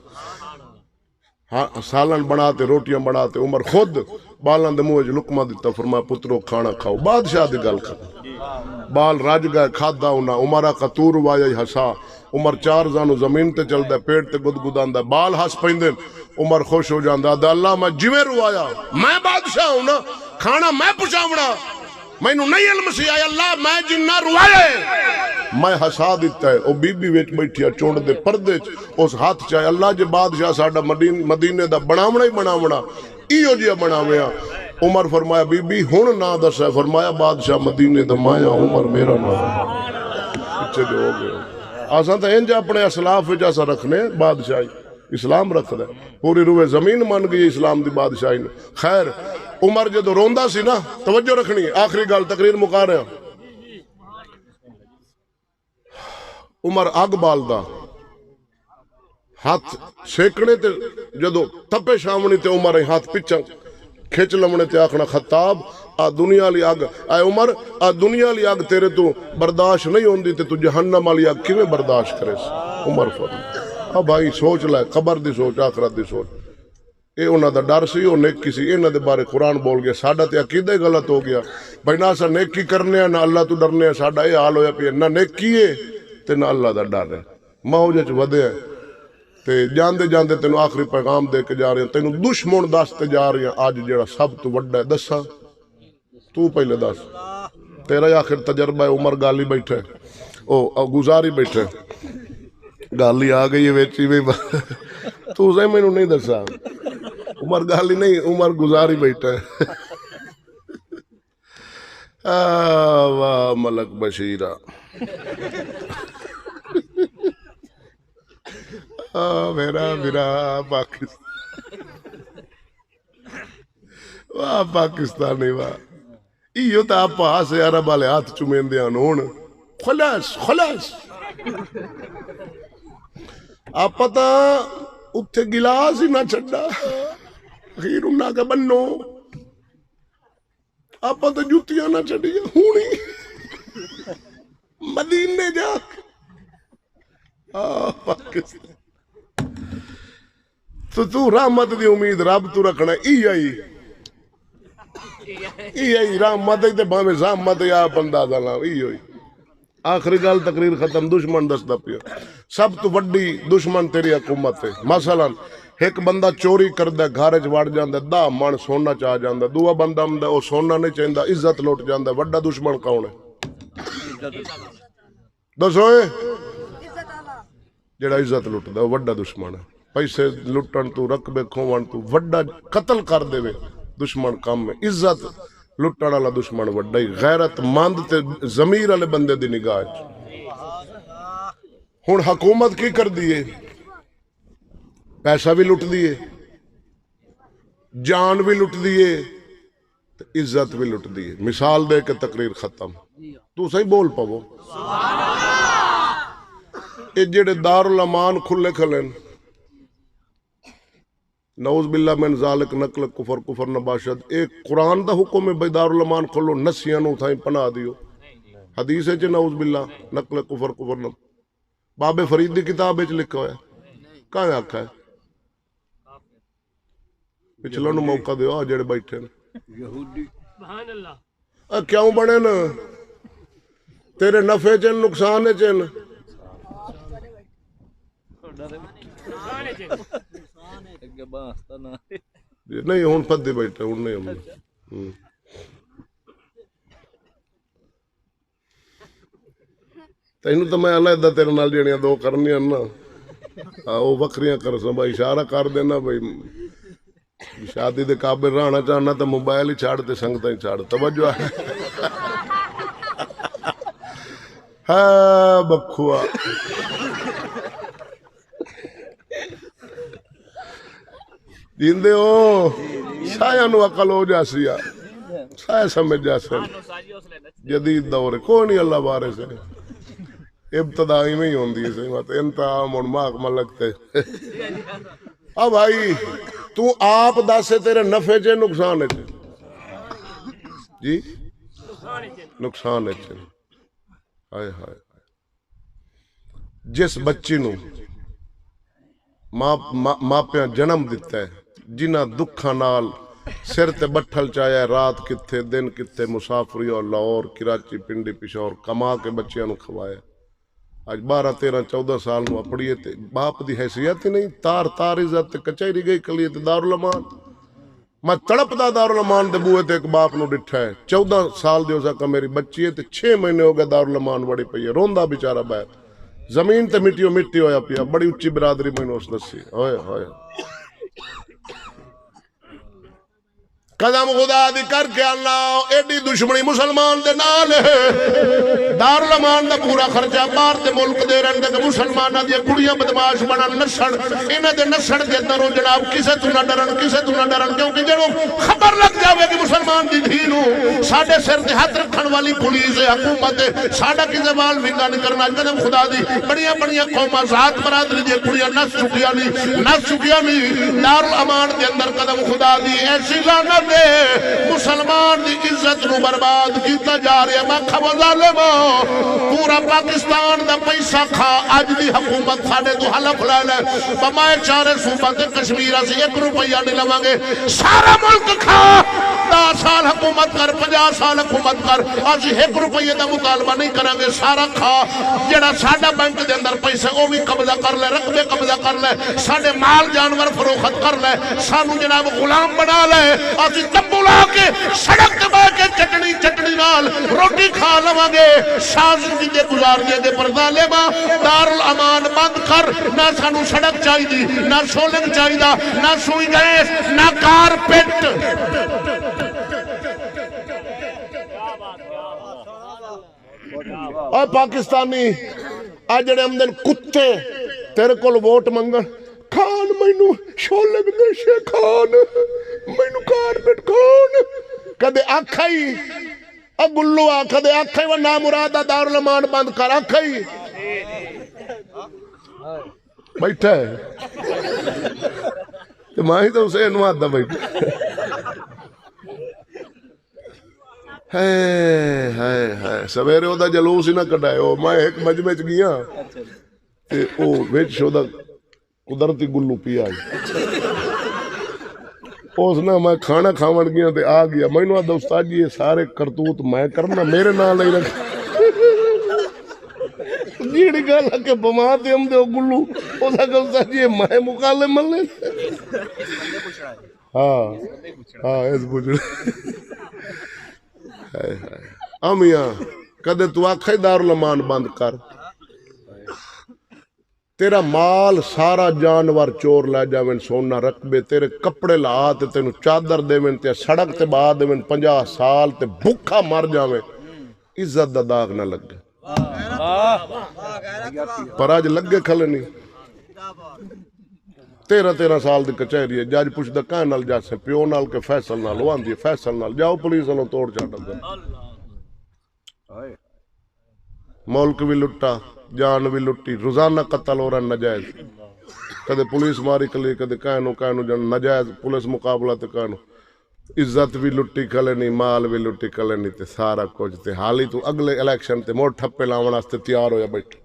سالن بناتے روٹیاں بناتے، عمر خود بالان دے منہ وچ لقمہ دیتا، فرمایا پترو کھانا کھاؤ، بادشاہ دی گل کر۔ بال رج گئے، کھادا انہاں، عمرہ قطور وایا ہسا، عمر 4 زانو زمین تے چلدا، پیٹ تے گدگداندا، بال ہس پیندے، عمر خوش ہو جاندا، اللہ میں جویں روایا، میں بادشاہ ہوں نا، کھانا میں پچاونا، مینوں نہیں علم سی آیا اللہ میں جنہ روایا میں ہسا دیتا ہے۔ او بی بی وچ بیٹھیا چونڈ دے پردے چ اس ہاتھ چاہے اللہ جے بادشاہ ساڈا مدینے دا بناونا ہی بناونا ایو جیا بناویا۔ عمر فرمایا بی بی ہن نہ دسا، فرمایا بادشاہ مدینے دا مایا عمر میرا نام پیچھے جو ہو گئے آسان تو انج اپنے اسلاف وچ اسا رکھنے بادشاہی اسلام رکھدا ہے، پوری روئے زمین من گئی اسلام دی بادشاہی نے۔ خیر عمر جدو روندا سی نا، توجہ رکھنی، آخری گل تقریر مکا رہا، عمر اگ بالدا ہاتھ سیکنے تے جدو تپے شامنی تے عمر ہاتھ پچھا کھچ لمنے تے آکھنا خطاب آ دنیا والی اگ، اے عمر آ دنیا والی اگ تیرے تو برداشت نہیں ہوندی تے تو جہنم والی اگ کیویں برداشت کرے؟ عمر فرمایا بھائی سوچ لے، قبر دی سوچ، آخرت دی سوچ۔ اے انہاں دا ڈر سی، او نیکی سی، انہاں دے بارے قرآن بول گیا، ساڈا تے عقیدہ غلط ہو گیا، بھائی نہ اساں نیکی کرنے نہ اللہ تو ڈرنے، ساڈا اے حال ہویا پیا، نہ نیکی ہے تے نہ اللہ دا ڈر ہے، موج وچ ودے ہیں تے جاندے جاندے تینوں آخری پیغام دے کے جا رہے ہیں، تینوں دشمن دستے جا رہے ہیں، آج جڑا سب تو وڈا ہے دسا تو پہلے دس، تیرا آخر تجربہ ہے، عمر گالی بیٹھے او گزاری بیٹھے، گالی آ گئی ہے ویچی بھی تو اسے میں نہیں دسا، عمر گالی نہیں، عمر گزاری بیٹھا ہے۔ واہ ملک بشیرہ، میرا پاکستان، واہ پاکستانی واہ، ایو تا آپ سے عرب والے ہاتھ چومین دیا نون، خلاص خلاص آپ پتا اتھے گلاس ہی نہ چھڑا، خیر انہا کا بنو آپ پتا جوتیاں نہ چھڑیا ہونی مدینے جا پاکستان تو رحمت دی امید رب تو رکھنا ای رحمت تے بھاویں زحمت یا بندہ دانا ای ہوئی۔ آخری گل تقریر ختم، دشمن دستا پیا، سب تو وڈی دشمن تیری حکومت ہے۔ مثلا ایک بندہ چوری کردہ گھر وچ وڑ جاندا 10 من سونا چاہ جاندا، دوسرا بندہ ہوندا او سونا نہیں چاہندا عزت لٹ جاندا، وڈا دشمن کون ہے؟ دسو جڑا عزت لٹدا او وڈا دشمن ہے۔ پیسے لٹن تو رقبے کھوون تو وڈا قتل کر دے دشمن کام ہے۔ عزت لٹن والا دشمن وڈا ہی غیرت مند تے ضمیر والے بندے دی نگاہ ہن حکومت کی کر دیے پیسہ بھی لٹ دیے جان بھی لٹ دیے عزت بھی لٹ دیے مثال دے کے تقریر ختم تو صحیح بول پاو اے جڑے دارالامان کھلے کھلن نعوذ باللہ من ذالک نقل کفر کفر نباشد ایک قرآن دا حکم ہے بھائی دارالامان کھولو نسیاں نو تھائیں پناہ دیو حدیث ہے چے نعوذ باللہ نقل کفر کفر نباشد باب فرید دی کتاب ہے لکھا ہوا ہے کہاں آکھا ہے پچھلا نو موقع دیو جڑے بیٹھے یہودی کیوں بنے نا تیرے نفع چن نقصان چن نہیں ہون پدے بیٹھے ہون نہیں ہم تینوں تو میں علیحدہ تیرے نال جڑیاں دو کرنیاں نا وہ وکریاں کر سا بھائی اشارہ کر دینا بھائی شادی دے قابل رہنا چاہنا تو موبائل ہی چھاڑ تے سنگتاں ہی چھاڑ توجہ ہے ہاں بکھوا جیندے ہو سایہ نو عقل ہو جاسی سایہ سمجھ جاسے جدید دور کوئی نہیں اللہ بارے سے ابتدائی میں ہی ہوندی ہے صحیح بات انتہا منماغ ملکتے اب بھائی تو آپ داسے تیرے نفع چے نقصان ہے جی نقصان ہے ہائے ہائے جس بچی نو ماپیاں جنم دیتا ہے جنہ دکھا نال سر تے بٹھل چاہیا رات کتھے دن کتھے مسافری اور لاہور کراچی پنڈی پشور کما کے بچیاں نو کھوایا آج 12 13 14 سال نو اپڑیے تے باپ دی حیثیت ہی نہیں تار تار عزت تے کچہری گئی کلیے تے دارالامان میں تڑپ دا دارالامان دے بوئے تے ایک باپ نو ڈٹھا ہے 14 سال دیو ساکا میری بچی ہے تے 6 مہینے ہو گئے دارالامان وڑی پئی ہے روندا بیچارہ باہر زمین تے مٹیو مٹی ہویا پیا بڑی اچھی برادری میں اس دسی ہوئے ہوئے قدم خدا دی کر کے اللہ ایڈی دشمنی مسلمان دے نال دارالامان دا پورا خرچہ باہر تے ملک دے رہندے تے مسلماناں دی کڑیاں بدماش بنن نسن انہاں دے نسن دے اندر جناب کسے تو نہ ڈرن کیونکہ جدوں خبر لگ جاوے کہ مسلمان دی دھی نو ساڈے سر تے ہاتھ رکھن والی پولیس حکومت ساڈا کسے وال ونگا نہیں کرنا قدم خدا دی بڑیاں قوماں ذات برادری دی کڑیاں نس چکیاں نہیں دارالامان دے اندر قدم خدا دی ایسی لعنت مسلمان دی عزت نو برباد کیتا جا رہا میں کھو ظالم پورا پاکستان دا پیسہ کھا اج دی حکومت ساڈے تو حلف لے لے بمائے 4 صوبہ تے کشمیر سے 1 روپیہ نہیں لواں گے سارا ملک کھا 10 سال حکومت کر 50 سال حکومت کر اسی 1 روپیہ دا مطالبہ نہیں کریں گے سارا کھا جڑا ساڈا بینک دے اندر پیسے او بھی قبضہ کر لے رقبے قبضہ کر لے ساڈے مال جانور فروخت کر لے سانو جناب غلام بنا لے تمبو لا کے سڑک دبا کے چٹنی نال روٹی کھا لواں گے شاہ زندگی گزار دے گے پر ظالما دارالامان بند کر نہ سانو سڑک چاہیے نہ سولنگ چاہیے نہ سوئی گیس نہ کارپیٹ اور پاکستانی آج جڑے آمدن کتے تیرے کول ووٹ منگن خان مینو شولنگ نشے خان مینو کارپیٹ خان کدے آکھائی گلو کدے آکھائی وہ نامرادہ دارالامان بند کر آکھائی بیٹھا ہے تو ماہی تو اسے انوادہ بیٹھا ہے سویرے ہوتا جلوس ہی نہ کٹائے ہو میں ایک مجمع چ گیا تے او وچ شودا قدرتی گلو پی آئی اس نے میں کھانا کھاون گیا تے آ گیا میں نے استاد جی یہ سارے کرتوت میں کرنا میرے نال نہیں رکھ جیڑی گل ہے کہ بما تے ہم دے گلو او دا کہ استاد جی میں مکالمے ملنے ہاں اس پوچھ امیاں کدے تو آکھے دارالامان بند کر تیرا مال سارا جانور چور لے جاویں سونا رقبے تیرے کپڑے لا تے تینوں چادر دیویں تے سڑک تے بہا دیویں 50 سال تے بھوکا مر جاویں عزت دا داغ نہ لگے پر اج لگے کھلے نہیں 13 سال دی کچہری ہے جج پوچھدا کہاں نال جاسے پیو نال کے فیصل نال وہ آندی فیصل نال جاؤ پولیس والوں توڑ چھڈ دے ملک بھی لٹا جان بھی لٹی روزانہ قتل ہو رہا نجائز کدے پولیس ماری کلی کدے کہنو جان نجائز پولیس مقابلہ تے کہنو عزت بھی لٹی کھلے نہیں مال بھی لٹی کھلے نہیں تے سارا کچھ تے حالی تو اگلے الیکشن تے موڑ ٹھپے لاون واسطے تیار ہویا بیٹھے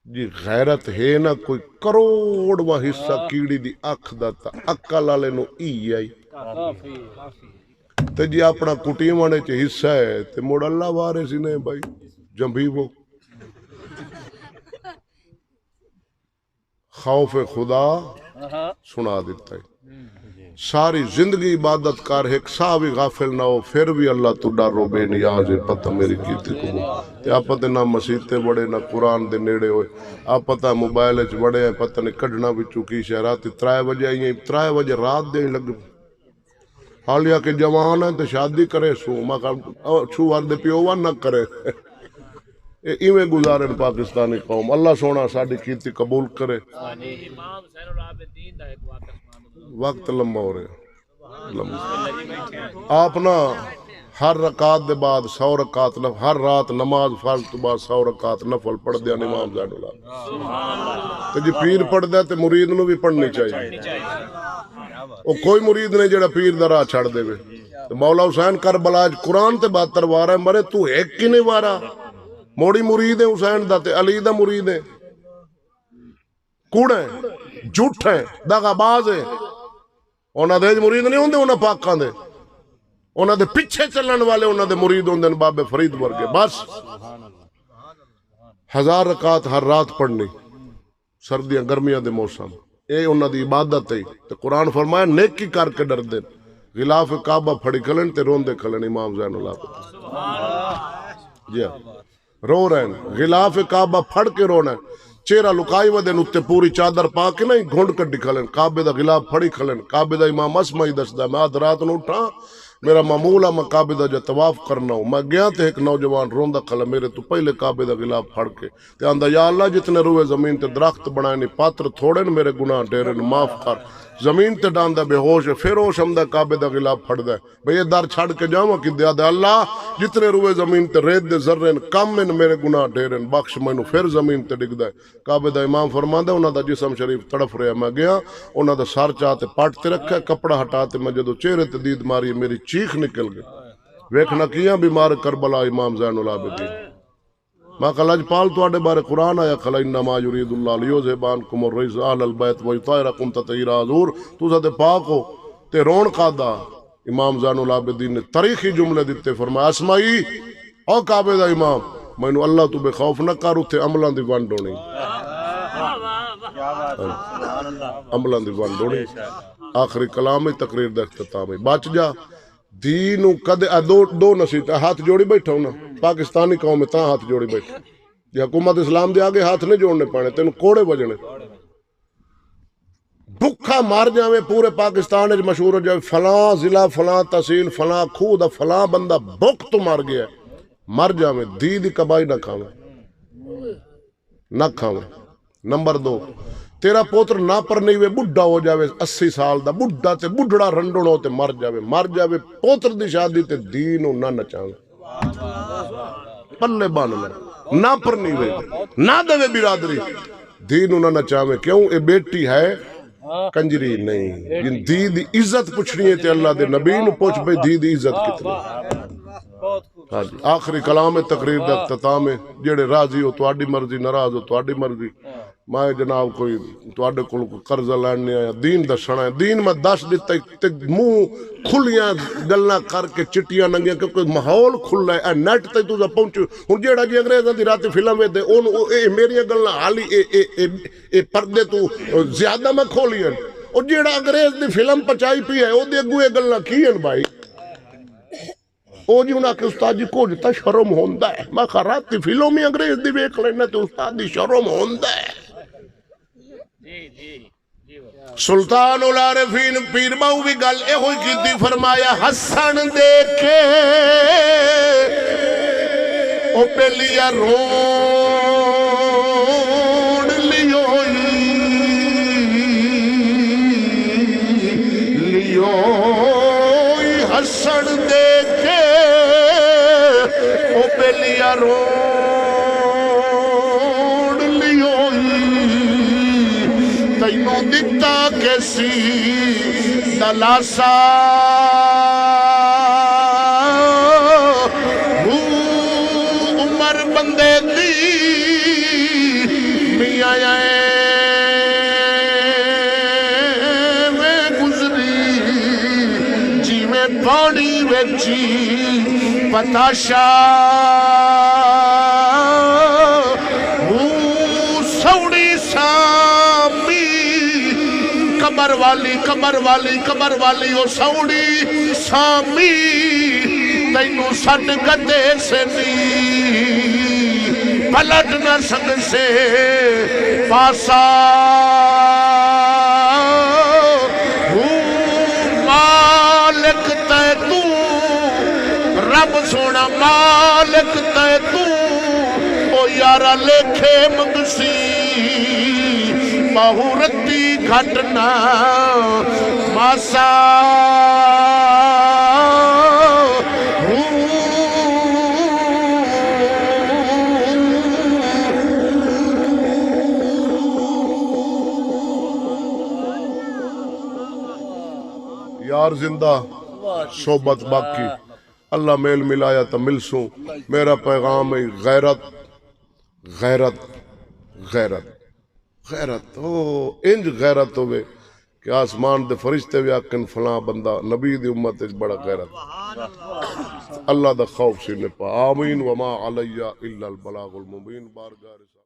جی غیرت ہے نا کوئی کروڑواں حصہ کیڑی دی اکھ دا تا عقل والے نو ای آئی تے جی اپنا کٹیوانے چ حصہ ہے تے موڑ اللہ وارے سی نے بھائی جنبی وہ خوف خدا سنا دیتا ہے ساری زندگی عبادت کر ایک سا بھی غافل نہ ہو پھر بھی اللہ تو ڈرو بے نیاز ہے پتہ میری کیتی کو تے آپ تے نہ مسیتے بڑے نہ قرآن دے نیڑے ہوئے آپ پتہ موبائل وچ بڑے ہیں پتہ نہیں کڈنا وچوں کی شہرات 3 بجے آئی 3 بجے رات دے لگ حالیہ کہ جوان ہے تو شادی کرے سو چھو وردے پیوان نہ کرے ایویں گزارن پاکستانی قوم اللہ سونا ساڑی کیتی قبول کرے وقت لمبا ہو رہے آپ نا ہر رکعت دے بعد 100 رکعت ہر رات نماز فرض تو بعد 100 رکعت نفل پڑھ دیا امام زین اللہ تو جی پیر پڑھ دیا تو مرید نو بھی پڑھنی چاہیے وہ کوئی مرید نہیں جڑا پیر دا راہ چھڑ دے وے مولا حسین کربلا قرآن تے 72 وارا مرے تو ایک کی نہیں وارا موڑی مرید ہے حسین دا تے علی دا مرید ہے کوڑ ہے جھوٹ ہے دغا باز ہے انہاں دے مرید نہیں ہوندے انہاں پاکاں دے انہاں دے پیچھے چلن والے انہاں دے مرید ہوندے بابے فرید ورگے بس 1000 رکعت ہر رات پڑھنی سردیاں گرمیاں دے موسم اے انہاں دی عبادت ہے تے قرآن فرمایا نیکی کر کے ڈر دے غلاف کعبہ پھڑی کھلن تے روندے کھلن امام زین اللہ جی رو رہے ہیں غلاف کعبہ پھڑ کے رونا ہے چہرہ لکائی ودن اتے پوری چادر پا کے نہیں گھنڈ کڈی کھلن کعبے دا غلاف پھڑی کھلن کعبے دا امام اسمعی دسدا میں آدھ رات نو اٹھا میرا معمول ہے میں کعبے دا جو طواف کرنا ہوں میں گیا تے ایک نوجوان روندہ کھلا میرے تو پہلے کعبے دا غلاف پھڑ کے تے آندہ یا اللہ جتنے روئے زمین تے درخت بنائے نہیں پاتر تھوڑے میرے گناہ ڈیرے معاف کر زمین تے ڈاندہ بے ہوش ہے پھر ہوش ہمدہ کعبے دا غلاف پھڑ دے بھئی یہ در چھڑ کے جاؤں کہ دیا دے اللہ جتنے روئے زمین تے ریت دے ذرین کم من میرے گناہ ڈیرن بخش مینو پھر زمین تے ڈگ دے کعبے دا امام فرمان دے انہاں دا جسم شریف تڑف رہا میں گیا انہاں دا سر چاہتے پاٹ تے رکھا کپڑا ہٹاتے میں جدو چہرے تے دید ماری میری چیخ نکل گئی ویکھنا کیاں بیمار کربلا امام زین العابدین میں کہا لجپال تو آڑے بارے قرآن آیا کھلا انما یرید اللہ لیوزہبانکم الرجس اہل البیت ویطہرکم تطہیرا حضور تو سدے پاک ہو تے رون قادا امام زین العابدین نے تاریخی جملے دیتے فرمایا اسمعی او کعبے دا امام مینو اللہ تو بے خوف نہ کر اتھے عملان دی ونڈ ہونی عملان دی ونڈ ہونی آخری کلام تقریر دا اختتام بچ جا دینو کدے دو نصیحت ہاتھ جوڑی بیٹھا ہوں نا پاکستانی قوم میں تاں ہاتھ جوڑی بیٹھا یہ حکومت اسلام دے آگے ہاتھ نہیں جوڑنے پانے تینو کوڑے بجنے بھکھا مار جاویں پورے پاکستان وچ مشہور ہو جائے فلاں ضلع فلاں تحصیل فلاں کھو دا فلاں بندہ بھوک تو مر گیا مر جاویں دی کبائی نہ کھاویں نمبر 2 تیرا پوتر نہ پر نہیں وے بڈھا ہو جاوے 80 سال دا بڈھا تے بڈھڑا رنڈن ہو تے مر جاوے پوتر دی شادی تے دینو نہ نچاوے پلے باننا نہ پر نہیں وے نہ دے برادری دینو نہ نچاوے کیوں اے بیٹی ہے کنجری نہیں جن دی دی عزت پوچھنی ہے تے اللہ دے نبی نو پوچھ بھئی دی عزت کتنی ہاں جی آخری کلام تقریر دا اختتام ہے جڑے راضی ہو تواڈی مرضی ناراض ہو تواڈی مرضی میں جناب کوئی تواڈے کول قرضہ لیننے آیا دین دسنا ہے دین میں دس دیتا تے منہ کھلیاں گلاں کر کے چٹیاں ننگیاں کیونکہ ماحول کھلا ہے نیٹ تے تو پہنچو ہن جیڑا جی انگریزاں دی رات فلم وے اون اے میریاں گلاں حالی اے پردے تو زیادہ میں کھولیاں او جیڑا انگریز دی فلم پچائی پئی ہے او دے اگوں اے گلاں کی ہیں بھائی او جی انہاں کہ استاد جی کچھ تا شرم ہوندا ہے میں کہا رات دی فلم میں انگریز دی ویکھ لینا تے استاد دی شرم ہوندا ہے سلطان العارفین پیر باو بھی گل اے ہوئی کیتی فرمایا حسن دیکھے او پہلیا روڑ لیوئی حسن دیکھے او پہلیا روڑ لیوئی تینوں دتا کیسی دلاسا عمر بندے دی میاں میں گزری جی میں پانی ویچی پتاشا سوڑی سامی کمر والی او سوڑی سامی تینوں سٹ گدے سے نی پلٹ نہ سک سے پاسا مالک تے تو رب سونا مالک تے تو او یارا لکھے منگسی مہورتی گھٹنا ماسا یار زندہ صحبت باقی اللہ میل ملایا تو ملسوں میرا پیغام ہے غیرت غیرت غیرت غیرت او انج غیرت ہوئے کہ آسمان دے فرشتے بھی آکن فلاں بندہ نبی دی امت اچ بڑا غیرت اللہ دا خوف سینے پا آمین وما علیہ الا البلاغ المبین بارگاہ